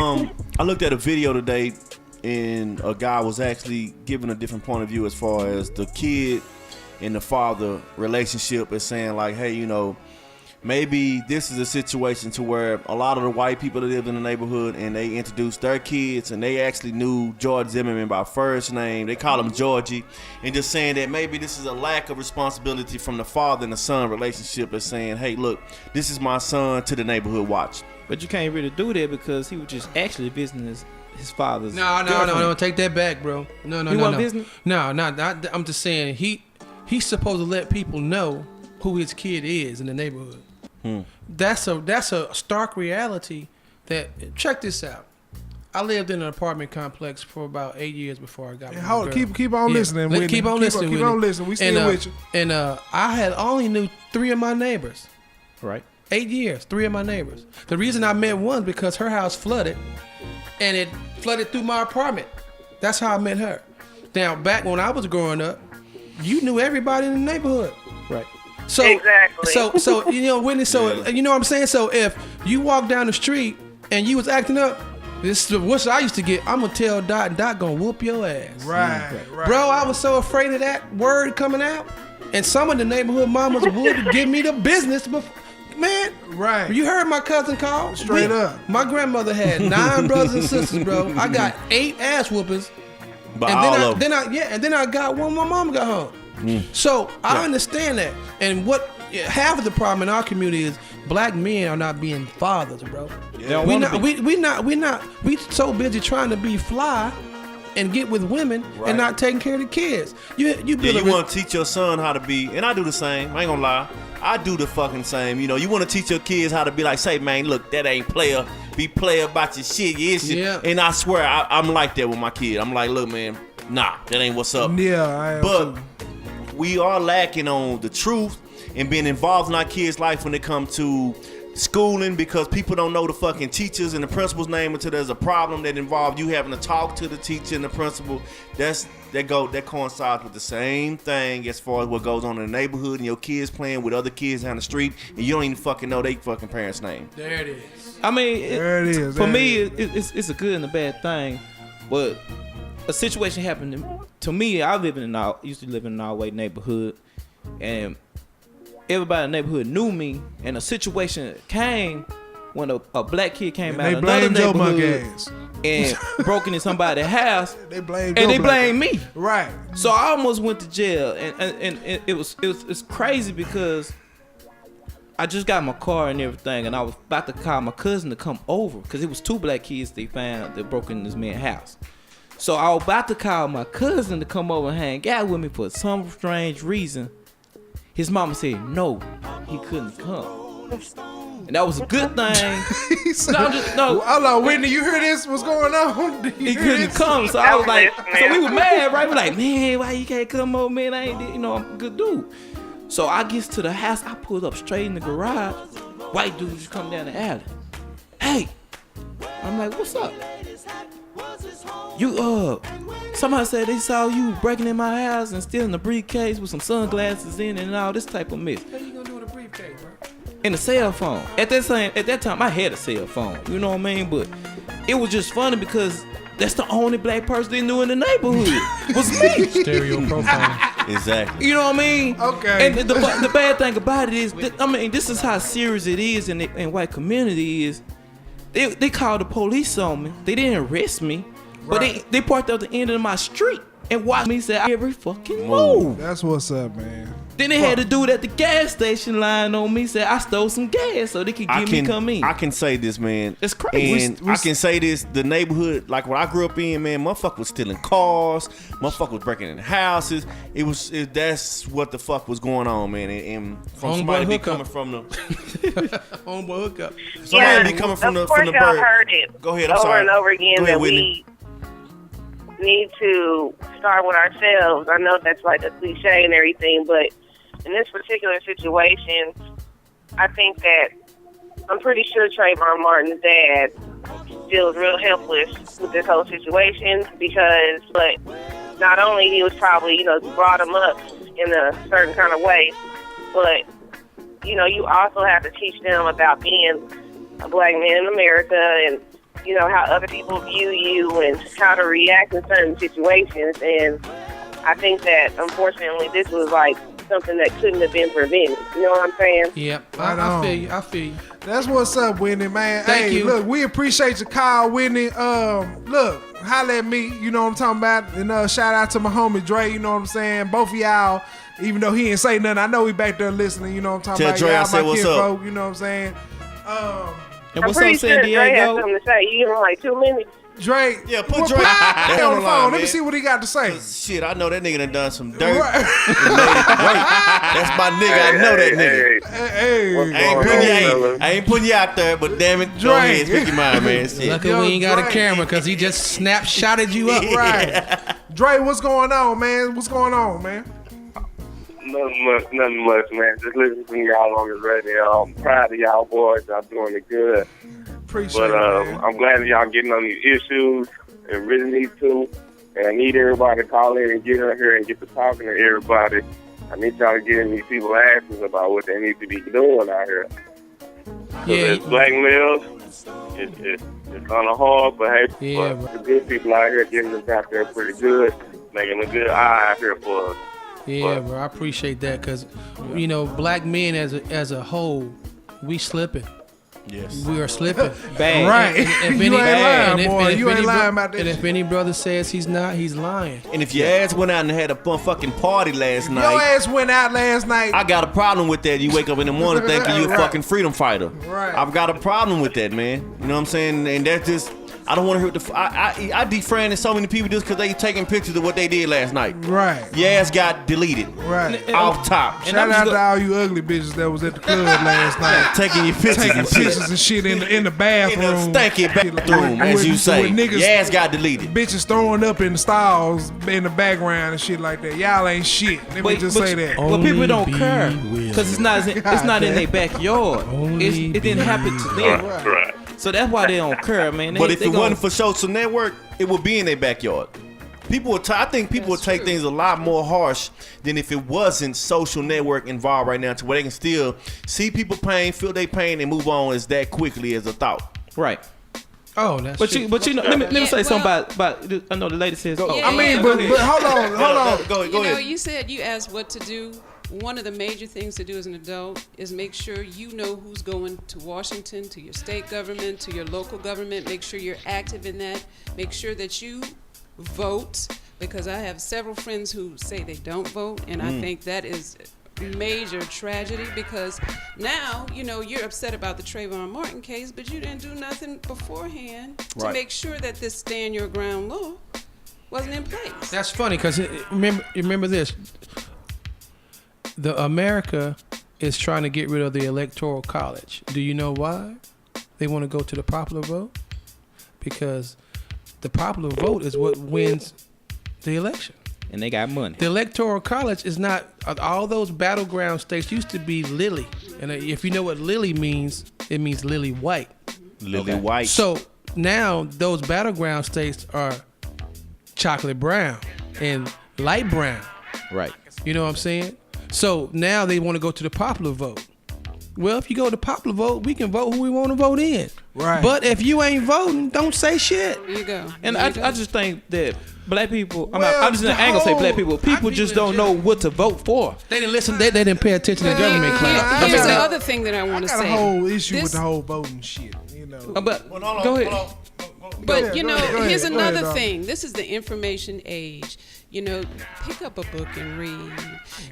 I looked at a video today, and a guy was actually giving a different point of view as far as the kid and the father relationship, is saying like, hey, you know, maybe this is a situation to where a lot of the white people that lived in the neighborhood, and they introduced their kids, and they actually knew George Zimmerman by first name. They call him Georgie, and just saying that maybe this is a lack of responsibility from the father and the son relationship, is saying, hey, look, this is my son to the neighborhood watch. But you can't really do that because he was just actually visiting his father's. No, take that back, bro. No. He wasn't visiting? No, I'm just saying he's supposed to let people know who his kid is in the neighborhood. That's a stark reality. That, check this out. I lived in an apartment complex for about 8 years before I got married. Keep on listening. Whitney. Keep on listening. Keep on listening. We still with you. And I had only knew 3 of my neighbors. Right. 8 years, 3 of my neighbors. The reason I met one because her house flooded, and it flooded through my apartment. That's how I met her. Now, back when I was growing up, you knew everybody in the neighborhood. Right. So exactly. So you know, Whitney. So you know what I'm saying. So if you walk down the street and you was acting up, this is what I used to get. I'm gonna tell Dot, and Dot gonna whoop your ass. Right. Bro, I was so afraid of that word coming out, and some of the neighborhood mamas would give me the business before. Man, right. You heard my cousin call? Straight up. My grandmother had 9 brothers and sisters, bro. I got 8 ass whoopers. By and all of them. then I got one when my mom got home. So I understand that. And what half of the problem in our community is black men are not being fathers, bro. Yeah. We so busy trying to be fly and get with women and not taking care of the kids. You want to teach your son how to be, and I do the same. I ain't gonna lie. I do the fucking same. You know, you want to teach your kids how to be like, say, man, look, that ain't player. Be player about your shit. Yeah. And I swear, I'm like that with my kid. I'm like, look, man, nah, that ain't what's up. Yeah, I am. But we are lacking on the truth and being involved in our kids' life when it comes to schooling, because people don't know the fucking teachers and the principal's name until there's a problem that involves you having to talk to the teacher and the principal. That coincides with the same thing as far as what goes on in the neighborhood and your kids playing with other kids down the street and you don't even fucking know they fucking parents' name. There it is. I mean, there it is. For me, it's a good and a bad thing, but a situation happened to me. I used to live in an all-white neighborhood, and everybody in the neighborhood knew me, and a situation came when a black kid came out of another neighborhood and broke into somebody's house. They blamed me. Right. So I almost went to jail, and it's crazy because I just got my car and everything, and I was about to call my cousin to come over because it was 2 black kids they found that broke in this man's house. So I was about to call my cousin to come over and hang out with me for some strange reason. His mama said no, he couldn't come. And that was a good thing. No. Hold on, Whitney, you hear this? What's going on? He couldn't come. So I was like, so we were mad, right? We're like, man, why you can't come over, man? I ain't, I'm a good dude. So I gets to the house, I pulled up straight in the garage. White dude just come down the alley. Hey, I'm like, what's up? You somebody said they saw you breaking in my house and stealing the briefcase with some sunglasses in it and all this type of mess. What you gonna do with a briefcase, bro? And a cell phone. At that time, I had a cell phone. You know what I mean? But it was just funny because that's the only black person they knew in the neighborhood was me. Stereo profile. Exactly. You know what I mean? Okay. And the bad thing about it is, this is how serious it is in white community is. They called the police on me. They didn't arrest me, but they parked at the end of my street and watched me say every fucking move. That's what's up, man. Then they had to do it at the gas station line on me. Said I stole some gas so they could me come in. I can say this, man. It's crazy. And I can say this: the neighborhood, like where I grew up in, man, motherfucker was stealing cars, motherfucker was breaking in houses. That's what the fuck was going on, man. And from somebody be coming from the homeboy hookup. Somebody be coming from the y'all bird. heard it. Go ahead. I'm over sorry. and over again Go ahead, that Whitney. we need to start with ourselves. I know that's like a cliche and everything, but in this particular situation, I think that I'm pretty sure Trayvon Martin's dad feels real helpless with this whole situation but not only he was probably, brought him up in a certain kind of way, but, you also have to teach them about being a black man in America and, how other people view you and how to react in certain situations. And I think that, unfortunately, this was like something that couldn't have been prevented. You know what I'm saying? Yep. I feel you. That's what's up, Whitney, man. Thank you. Look, we appreciate your call, Whitney. Look, holla at me, you know what I'm talking about. And shout out to my homie Dre, you know what I'm saying. Both of y'all, even though he ain't say nothing, I know he back there listening, you know what I'm talking about. Dre y'all I said my what's kinfolk, up. you know what I'm saying. And I'm what's pretty up, sure San Dre has Diego? something to say. You give him like 2 minutes. Dre, Yeah, put well, Dre Dre on the phone. Let me man. see what he got to say. Shit, I know that nigga done some dirt. Right. That's my nigga. I know that nigga. Hey, I ain't putting you out there, but damn it, Go ahead, speak your mind, man. Shit. Lucky we ain't got a camera because he just snapshotted you up. Right. Dre, what's going on, man? What's going on, man? Nothing much, man. Just listening to y'all on the radio. I'm proud of y'all boys. Y'all doing it good. Appreciate But it, man. I'm glad that y'all getting on these issues and really need to. And I need everybody to call in and get on here and get to talking to everybody. I need y'all to get in these people's asses about what they need to be doing out here. Yeah. It's black males. It's on a hard, but hey, Yeah, but the good people out here getting us out there pretty good, making a good eye out here for us. Yeah, bro, I appreciate that because, black men as a whole, we slipping. Yes. We are slipping. Bad. Right. And if You any- ain't lying, and if- boy. and if You ain't any lying about that And if shit. any brother says he's not, he's lying. And if your ass went out and had a fun fucking party last Your night, ass went out last night. I got a problem with that. You wake up in the morning thinking you a Right. fucking freedom fighter. Right. I've got a problem with that, man. You know what I'm saying? And that's just, I don't want to hurt I defriended so many people just because they taking pictures of what they did last night. Right. Your ass got deleted. Right. Off top. Shout out to all you ugly bitches that was at the club last night. Taking your pictures Taking and shit. pictures and shit in the In the bathroom. stanky bathroom, as you say. Niggas, Your ass got deleted. Bitches throwing up in the stalls in the background and shit like that. Y'all ain't shit. Let me just say that. But people don't Only care be because it's not in their backyard. It didn't happen to them. Right. So that's why they don't care, man. But if it wasn't for social network, it would be in their backyard. People would I think people would take things a lot more harsh than if it wasn't social network involved right now, to where they can still see people pain, feel their pain, and move on as that quickly as a thought. Right. Oh, that's But true. you know, let me say Yeah, something well- about. I know the lady says. Oh, Yeah, I mean, yeah. but hold on. Go You know, ahead. you said you asked what to do. One of the major things to do as an adult is make sure you know who's going to Washington, to your state government, to your local government. Make sure you're active in that. Make sure that you vote, because I have several friends who say they don't vote, and I think that is major tragedy, because now, you're upset about the Trayvon Martin case, but you didn't do nothing beforehand to Right. make sure that this stand your ground law wasn't in place. That's funny because remember this. The America is trying to get rid of the electoral college. Do you know why? They want to go to the popular vote because the popular vote is what wins the election. And they got money. The electoral college is not. All those battleground states used to be lily, and if you know what lily means, it means lily white. Lily white. So now those battleground states are chocolate brown and light brown. Right. You know what I'm saying? So now they want to go to the popular vote. Well, if you go to the popular vote, we can vote who we want to vote in. Right. But if you ain't voting, don't say shit. There you go. And I just think that black people, Well, I'm just I ain't gonna say black people. People just don't know what to vote for. They didn't listen. They didn't pay attention to government class. Here's the other thing that I want to I got say. a whole issue with the whole voting shit. You know. But go ahead. But you know, here's Go another ahead, thing. This is the information age. You know, pick up a book and read.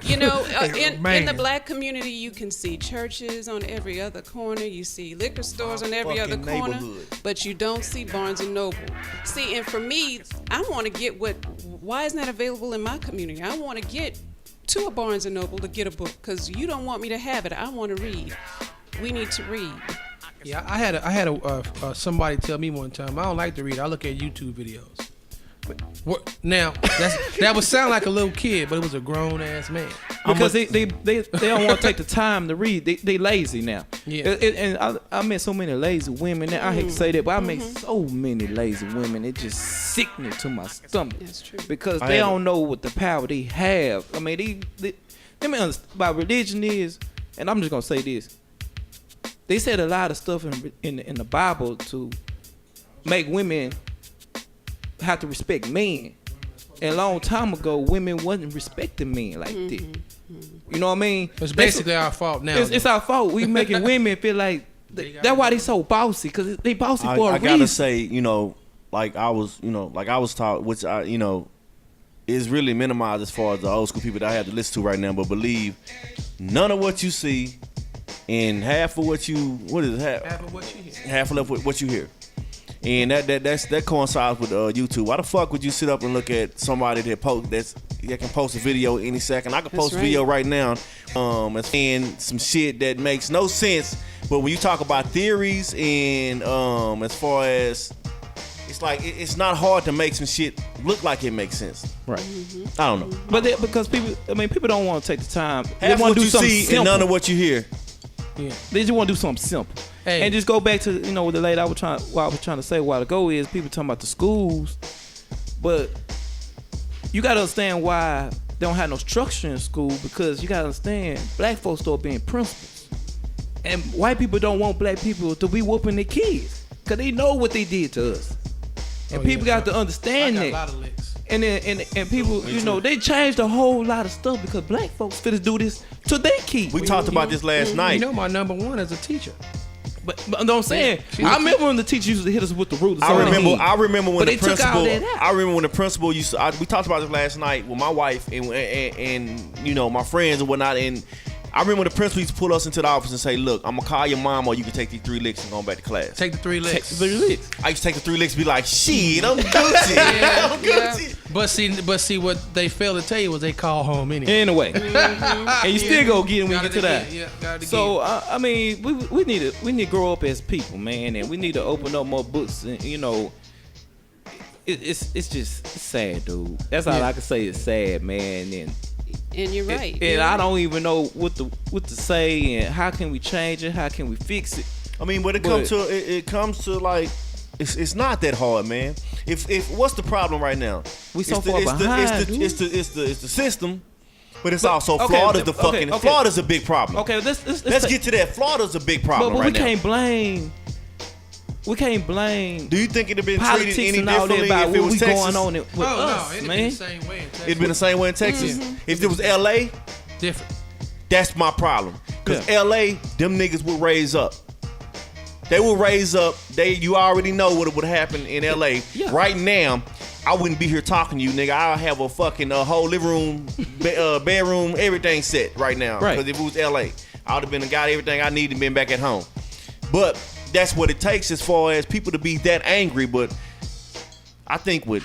You know, in the black community, you can see churches on every other corner. You see liquor stores on every other corner, but you don't see Barnes and Noble. See, and for me, I want to get why isn't that available in my community? I want to get to a Barnes and Noble to get a book because you don't want me to have it. I want to read. We need to read. Yeah, I had somebody tell me one time, I don't like to read. I look at YouTube videos. Now that would sound like a little kid, but it was a grown ass man. Because they don't want to take the time to read. They lazy now. Yeah. And I met so many lazy women. I hate to say that, but I met so many lazy women. It just sickening to my stomach. That's true. Because they don't know what the power they have. I mean, they understand about religion is, and I'm just gonna say this. They said a lot of stuff in the Bible to make women have to respect men. And a long time ago, women wasn't respecting men like that. You know what I mean? It's basically our fault now. It's our fault. We making women feel like that's why they so bossy, because they bossy for a reason. I gotta say, like I was taught, which is really minimized as far as the old school people that I have to listen to right now. But believe none of what you see and half of what you half of what you hear. And that coincides with YouTube. Why the fuck would you sit up and look at somebody that can post a video any second? I can post a video right now, and saying some shit that makes no sense. But when you talk about theories and as far as it's like it's not hard to make some shit look like it makes sense. Right. I don't know. But because people don't want to take the time. They Half want what to do you something see simple. and none of what you hear. Yeah. They just want to do something simple. Hey. And just go back to what the lady what I was trying to say a while ago is people talking about the schools, but you gotta understand why they don't have no structure in school, because you gotta understand black folks start being principals, and white people don't want black people to be whooping their kids because they know what they did to us, and people got to understand that. A lot of licks. And then and people, they changed a whole lot of stuff because black folks finna do this to their kids. We talked about this last night. My number one is a teacher. But I'm saying, I remember when the teacher used to hit us with the rulers. I remember when the principal. I remember when the principal used to. We talked about this last night with my wife and my friends and whatnot. And I remember when the principal used to pull us into the office and say, "Look, I'm gonna call your mom, or you can take these 3 licks and go back to class." Take the 3 licks. Take the 3 licks. I used to take the 3 licks and be like, "Shit, I'm Gucci." I'm Gucci. But see, what they failed to tell you was they call home anyway. Anyway, and you still go get them when you get to that. Yeah, so I mean, we need to grow up as people, man, and we need to open up more books. And it's just sad, dude. That's all I can say. It's sad, man, and you're right. And I don't even know what to say and how can we change it? How can we fix it? I mean, when it comes to like, it's not that hard, man. If what's the problem right now? We so far behind. It's the system, but it's also Florida's the fucking. Florida's a big problem. Okay, let's get to that. Florida's a big problem but right now. We can't blame. Do you think it'd have been treated any and all differently that if it was Texas? Going on with us, it'd man. been the same way in Texas. It'd been the same way in Texas. Mm-hmm. If it was LA, different. That's my problem. Cause LA, them niggas would raise up. They will raise up. You already know what would happen in LA. Yeah. Right now, I wouldn't be here talking to you, nigga. I'll have a fucking whole living room, bedroom, everything set right now. Right. Because if it was LA, I would have got everything I needed and been back at home. But that's what it takes as far as people to be that angry. But I think with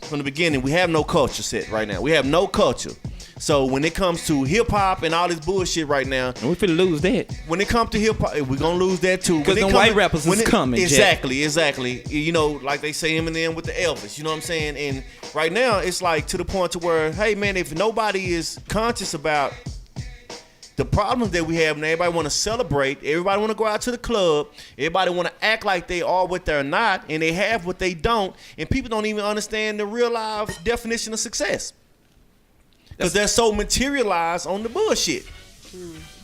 from the beginning, we have no culture set right now. We have no culture. So when it comes to hip hop and all this bullshit right now, and we finna lose that. When it comes to hip hop, we're gonna lose that too. Because the white rappers is coming. Exactly. You know, like they say Eminem with the Elvis. You know what I'm saying? And right now, it's like to the point to where, hey man, if nobody is conscious about the problems that we have, and everybody want to celebrate, everybody want to go out to the club, everybody want to act like they are what they're not, and they have what they don't, and people don't even understand the real life definition of success. Because they're so materialized on the bullshit.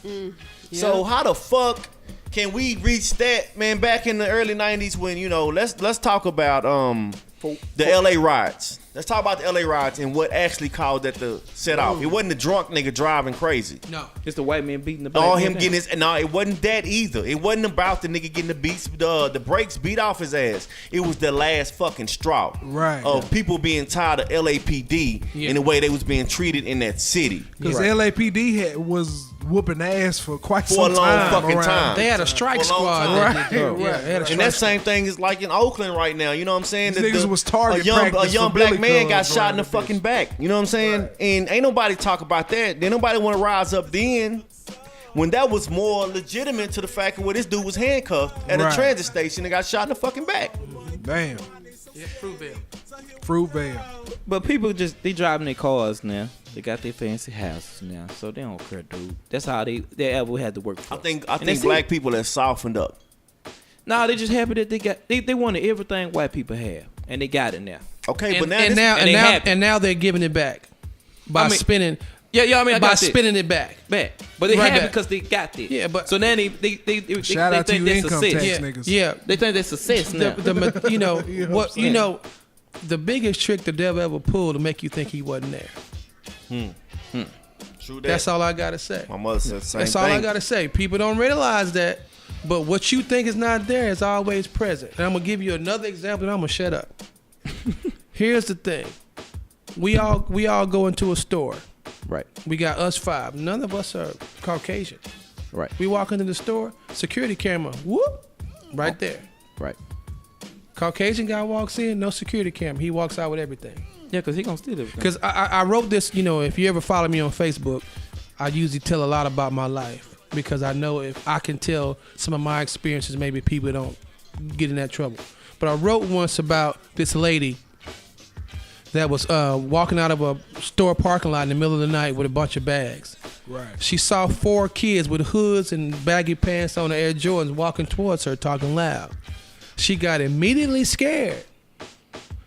Yeah. So how the fuck can we reach that, man? Back in the early 90s when, you know, let's talk about the LA riots. Let's talk about the LA riots and what actually caused that to set off. It wasn't the drunk nigga driving crazy. No. It's the white man beating the black All man him down. getting his, no, it wasn't that either. It wasn't about the nigga getting the brakes beat off his ass. It was the last fucking straw. Right. Of people being tired of LAPD in the way they was being treated in that city. Because LAPD was whooping ass for quite For some a long time. fucking around. time. They had a strike For a long squad. time. Right. They had a And strike that same thing is like in Oakland right now. You know what I'm saying? These niggas was target a practice young for black Billy man got Cubs shot in around the the fucking back. You know what I'm saying? And ain't nobody talk about that. Then nobody want to rise up then when that was more legitimate to the fact of where this dude was handcuffed at a Right. transit station and got shot in the fucking back. Damn. Yeah, Fruitvale. But people they driving their cars now. They got their fancy houses now, so they don't care, dude. That's how they ever had to work for. I think black people have softened up. Nah, they just happy that they wanted everything white people have, and they got it now. Okay, but and now they're giving it back by spinning. Yeah, I mean, I by got that. spinning it back. But they Right happy back. because they got it. Yeah, but so now they Shout out to think you that's income success. tax Yeah. niggas. Yeah, They think that's success now. you know You know what? what You I'm know, the biggest trick the devil ever pulled to make you think he wasn't there. True that. That's all I gotta say. My mother said the same That's thing. all I gotta say. People don't realize that, but what you think is not there is always present. And I'm gonna give you another example, and I'm gonna shut up. Here's the thing: we all go into a store. Right. We got us 5. None of us are Caucasian. Right. We walk into the store, security camera, whoop, right there. Right. Caucasian guy walks in, no security camera. He walks out with everything. Yeah, because he gonna steal everything. Because I wrote this, you know, if you ever follow me on Facebook, I usually tell a lot about my life because I know if I can tell some of my experiences, maybe people don't get in that trouble. But I wrote once about this lady that was walking out of a store parking lot in the middle of the night with a bunch of bags. Right. She saw 4 kids with hoods and baggy pants on the Air Jordans walking towards her talking loud. She got immediately scared.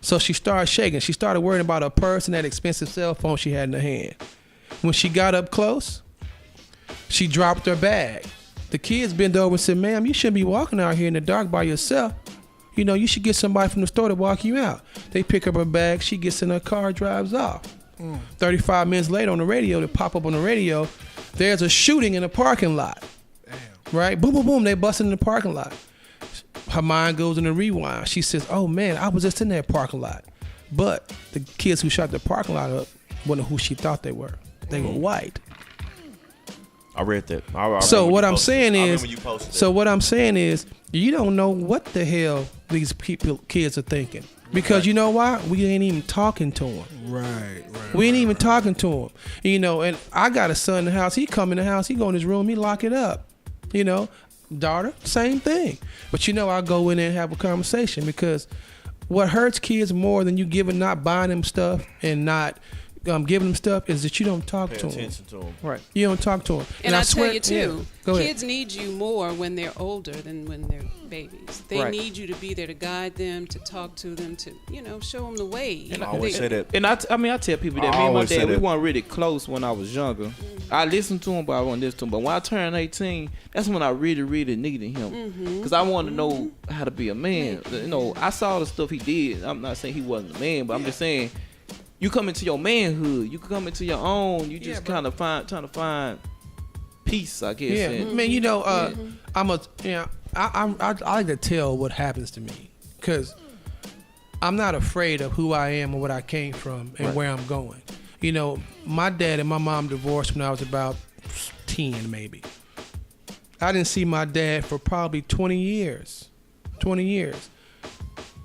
So she started shaking. She started worrying about her purse and that expensive cell phone she had in her hand. When she got up close, she dropped her bag. The kids bent over and said, "Ma'am, you shouldn't be walking out here in the dark by yourself. You know, you should get somebody from the store to walk you out." They pick up her bag. She gets in her car, drives off. 35 minutes later on the radio, they pop up on the radio, there's a shooting in a parking lot. Damn. Right? Boom, boom, boom. They busted in the parking lot. Her mind goes in a rewind. She says, "Oh man, I was just in that parking lot." But the kids who shot the parking lot up wasn't who she thought they were. They were white. I read that. So what I'm saying I is, remember you posted so what I'm saying is, you don't know what the hell these kids are thinking. Because you know why? We ain't even talking to them. Right. We ain't even talking to him. You know, and I got a son in the house. He come in the house. He go in his room. He lock it up. You know, daughter, same thing. But you know, I go in there and have a conversation because what hurts kids more than you not buying them stuff and not giving them stuff is that you don't talk to them. Right. You don't talk to them. And I swear, tell you too, go ahead. kids need you more when they're older than when they're babies. They Right. need you to be there to guide them, to talk to them, to show them the way. I always say that. And I tell people that I me and my always say dad, we that. weren't really close when I was younger. I listened to him, but I wasn't listening to him. But when I turned 18, that's when I really, really needed him. Because I wanted to know how to be a man. You know, I saw the stuff he did. I'm not saying he wasn't a man, but I'm just saying, you come into your manhood, you come into your own, you just trying to find peace, I guess. Yeah, And, man. You know, I like to tell what happens to me because I'm not afraid of who I am or what I came from and where I'm going. You know, my dad and my mom divorced when I was about 10, maybe. I didn't see my dad for probably 20 years. 20 years.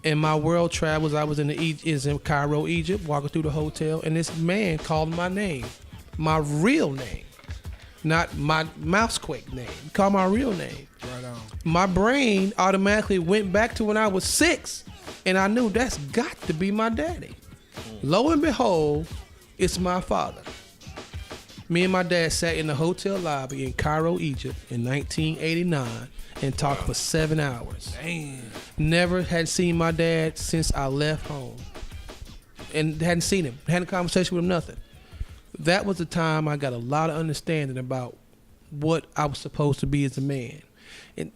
in my world travels, I was in Cairo, Egypt, walking through the hotel, and this man called my name, my real name, not my Quake name. He called my real name. Right on. My brain automatically went back to when I was 6, and I knew that's got to be my daddy. Lo and behold, it's my father. Me and my dad sat in the hotel lobby in Cairo, Egypt in 1989 and talked for 7 hours. Damn. Never had seen my dad since I left home. And hadn't seen him. Had a conversation with him, nothing. That was the time I got a lot of understanding about what I was supposed to be as a man. And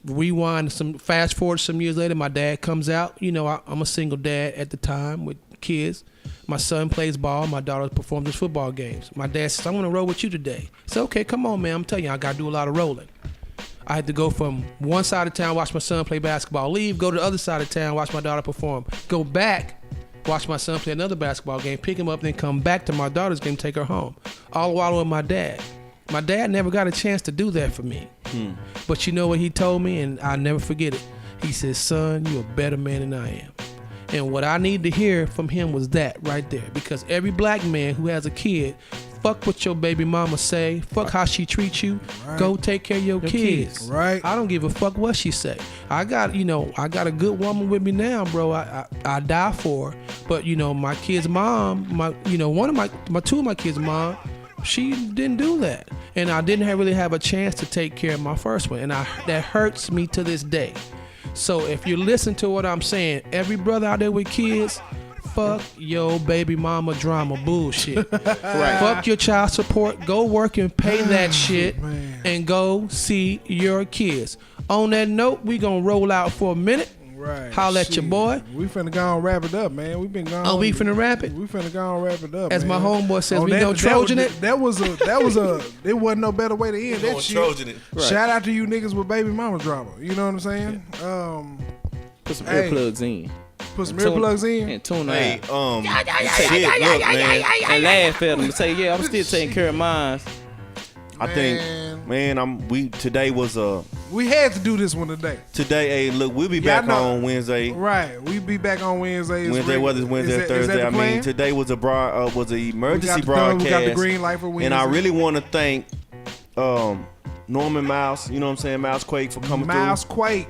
fast forward some years later, my dad comes out. You know, I'm a single dad at the time with kids. My son plays ball. My daughter performs in football games. My dad says, I want to roll with you today. I said, okay, come on, man. I'm telling you, I got to do a lot of rolling. I had to go from one side of town, watch my son play basketball, leave, go to the other side of town, watch my daughter perform, go back, watch my son play another basketball game, pick him up, then come back to my daughter's game, take her home. All the while with my dad. My dad never got a chance to do that for me. But you know what he told me, and I'll never forget it. He said, son, you're a better man than I am. And what I need to hear from him was that right there. Because every black man who has a kid, fuck what your baby mama say. Fuck how she treats you. Right. Go take care of your kids. Right. I don't give a fuck what she say. I got a good woman with me now, bro. I die for her. But my kid's mom, two of my kids' mom, she didn't do that. And I didn't really have a chance to take care of my first one. And that hurts me to this day. So if you listen to what I'm saying, every brother out there with kids, fuck your baby mama drama bullshit. Right. Fuck your child support. Go work and pay that shit and go see your kids. On that note, we gonna roll out for a minute. Right. Holla at your boy. We finna go and wrap it up, man. We've been gone. Oh, we finna wrap it? We finna go and wrap it up. As man. my homeboy says, we gonna Trojan it. That was it wasn't no better way to end that shit. Trojan it. Right. Shout out to you niggas with baby mama drama. You know what I'm saying? Put some earplugs in. Put some earplugs in. And tune out. Hey, look, man. And laugh at them and say, yeah, I'm still taking care of mine. I think, today was we had to do this one today. Today, hey, look, we'll be back on Wednesday. Right, we'll be back on Wednesday. Whether it's Wednesday or Thursday. I mean, today was an emergency broadcast. We got the green light for Wednesday. And I really want to thank Norman Mouse, you know what I'm saying, Mouse Quake for coming through. Mouse Quake.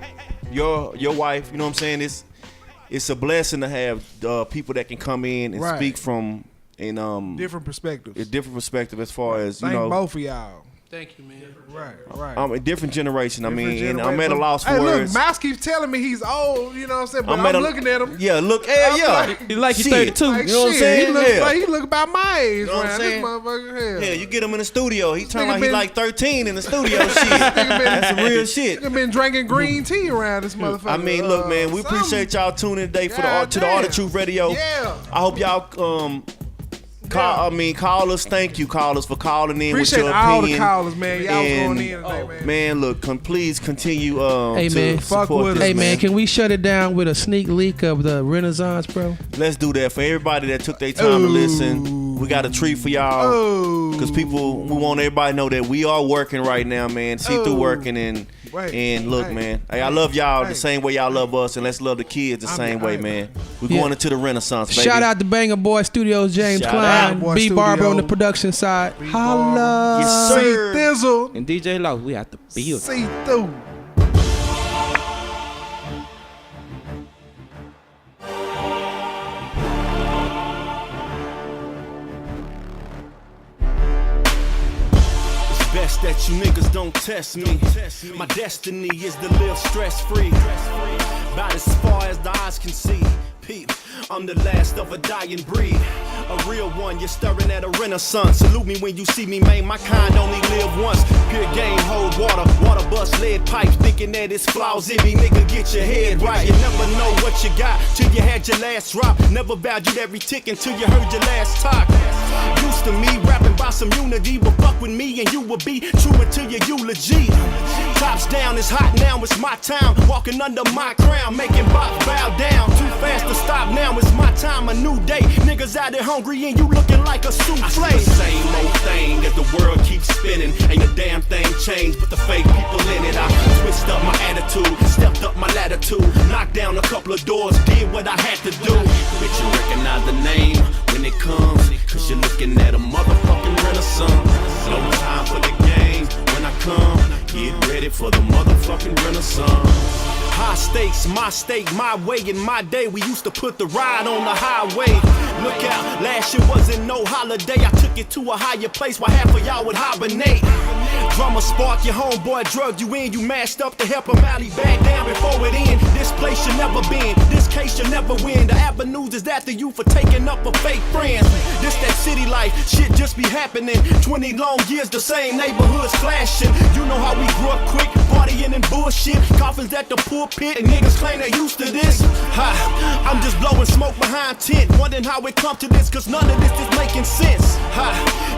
Your wife, you know what I'm saying? It's a blessing to have people that can come in and speak from different perspectives. A different perspective as far as Thank both of y'all. Thank you, man. Right. I'm a different generation. And I'm at a loss for words. Look, Mouse keeps telling me he's old. You know what I'm saying? But I'm looking at him. Yeah, look. Like he's 32. Like, you know what I'm saying? He look about my age, you know what I'm saying? This motherfucker. Yeah, you get him in the studio. He turn like he's like 13 in the studio. Shit, that's some real shit. He's been drinking green tea around this motherfucker. I mean, look, man, we appreciate y'all tuning in today to the Art of Truth Radio. Yeah. I hope y'all call us. Thank you, callers, for calling in with your opinion. Appreciate all the callers, man. Y'all was going in today, man. Man, look, please continue to support this, Hey, man, can we shut it down with a sneak leak of the Renaissance, bro? Let's do that. For everybody that took their time to listen, we got a treat for y'all. Because we want everybody to know that we are working right now, man. See through working and look, man. Hey, I love y'all the same way y'all love us, and let's love the kids the same way, man. We're going into the Renaissance, baby. Shout out to Banger Boy Studios, James Klein, B Barber on the production side. Holla. Yes, sir. Thizzle. And DJ Law, we have to build. See through. Best that you niggas don't test me. My destiny is to live stress-free. About as far as the eyes can see. Peep, I'm the last of a dying breed. A real one, you're stirring at a renaissance. Salute me when you see me, man. My kind only live once. Pure game, hold water. Water bust lead pipes. Thinking that it's flaws in me, nigga, get your head right. You never know what you got till you had your last drop. Never valued every tick until you heard your last talk. Used to me rapping by some unity, but fuck with me and you will be true until your eulogy. Tops down, it's hot now, it's my time. Walking under my crown, making box bow down. Too fast to stop now, it's my time, a new day. Nigga, Niggas out there hungry and you looking like a souffle. The same old thing as the world keeps spinning. Ain't a damn thing changed but the fake people in it. I switched up my attitude, stepped up my latitude, knocked down a couple of doors, did what I had to do. Bitch, you recognize the name when it comes, cause you're looking at a motherfucking renaissance. No time for the games when I come, get ready for the motherfucking renaissance. High stakes, my stake, my way in my day. We used to put the ride on the highway. Look out, last year wasn't no holiday. I took it to a higher place while half of y'all would hibernate. Drama spark, your homeboy drug you in. You mashed up to help him out, he back down before it end. This place you never been, this case you never win. The avenues is after you for taking up for fake friends. This that city life, shit just be happening. 20 long years, the same neighborhoods flashing. You know how we grew up quick, partying and bullshit. Coffins at the pulpit, and niggas claim they used to this. Ha, I'm just blowing smoke behind tent, wondering how it come to this, cause none of this is making sense. Ha,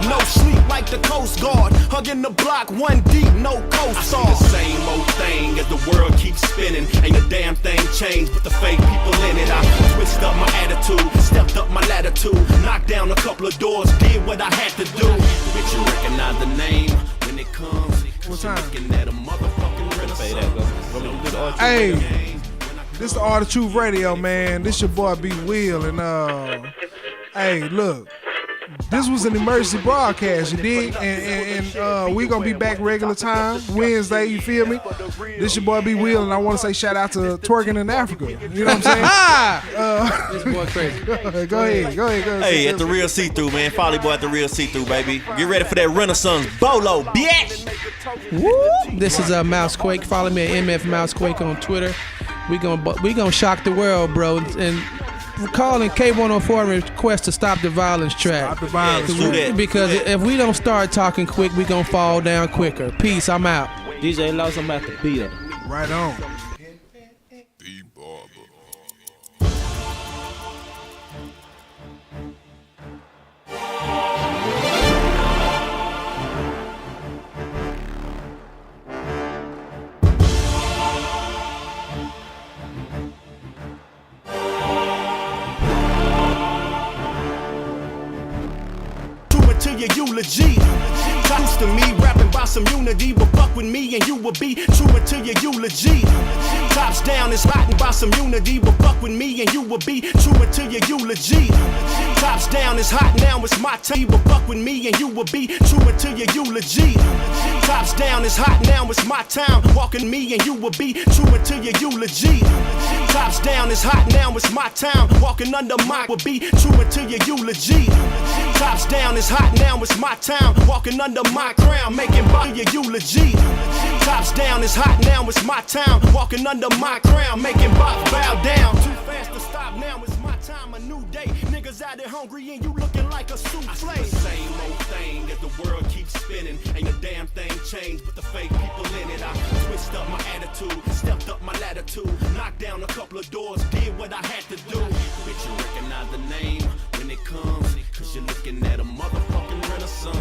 no sleep like the Coast Guard, hugging the block one deep, no co-star. I see the same old thing as the world keeps spinning. Ain't a damn thing changed but the fake people in it. I switched up my attitude, stepped up my latitude, knocked down a couple of doors, did what I had to do. Bitch, you recognize the name when it comes. What time? Looking at a motherfucking renaissance. Hey, this the All the Truth Radio, man. This your boy B Will, and hey, look, this was an emergency broadcast, you dig? And we gonna be back regular time Wednesday. You feel me? This your boy B Will, and I want to say shout out to Twerking in Africa. You know what I'm saying? This boy crazy. Go ahead. Hey, at the Real See-Through, man. Folly Boy at the Real See-Through, baby. Get ready for that Renaissance Bolo, bitch. Woo! This is Mouse Quake. Follow me at MF Mouse Quake on Twitter. We gonna shock the world, bro. And we're calling K104 request to stop the violence track. Stop the violence. Because if we don't start talking quick, we gonna fall down quicker. Peace. I'm out. DJ Lost, I'm about to beat up. Right on. To your eulogy, close to me, rapping about some unity, but fuck with me and you will be truer to your eulogy. Tops down is hot and by some unity, but fuck with me and you will be truer to your eulogy. Tops down is hot now, it's my time, but fuck with me and you will be truer to your eulogy. Tops down is hot now, it's my time, walking me and you will be truer to your eulogy. Tops down is hot now, it's my time, walking under my will be truer to your eulogy. Tops down is hot now, it's my time, walking under my crown, making by your eulogy. Tops down is hot now, it's my time, walking under my crown, making box bow down. Too fast to stop now, it's my time, a new day. Niggas out there hungry and you looking like a souffle. The same old thing as the world keeps spinning. Ain't a damn thing changed but the fake people in it. I switched up my attitude, stepped up my latitude, knocked down a couple of doors, did what I had to do. Bitch, you recognize the name when it comes, cause you're looking at a motherfucking renaissance.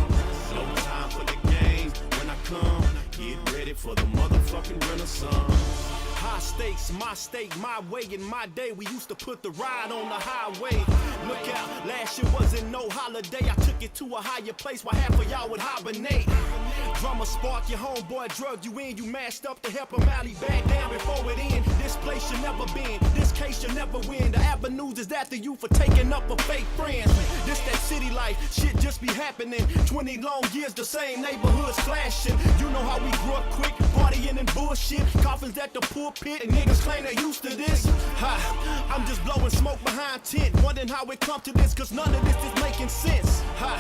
No time for the games when I come, get ready for the motherfucking renaissance. High stakes, my stake, my way in my day. We used to put the ride on the highway. Look out, last year wasn't no holiday. I took it to a higher place while half of y'all would hibernate. Drama spark, your homeboy drug you in. You mashed up to help him out, he back down before it end. This place you never been, this case you never win. The avenues is after you for taking up for fake friends. This that city life, shit just be happening. 20 long years, the same neighborhoods flashing. You know how we grew up quick, partying and bullshit. Coffins at the pulpit, and niggas claim they used to this. Ha, I'm just blowing smoke behind tent, wondering how it come to this, cause none of this is making sense. Ha,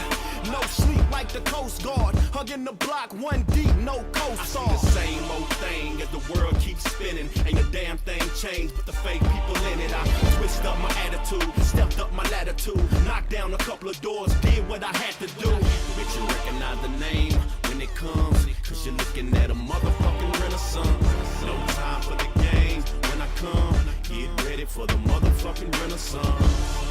no sleep like the Coast Guard, hugging the block one deep, no co-star. I see the same old thing as the world keeps spinning. Ain't a damn thing changed but the fake people in it. I switched up my attitude, stepped up my latitude, knocked down a couple of doors, did what I had to do. Bitch, you recognize the name when it comes, cause you're looking at a motherfucking renaissance. No time for the games when I come, get ready for the motherfucking renaissance.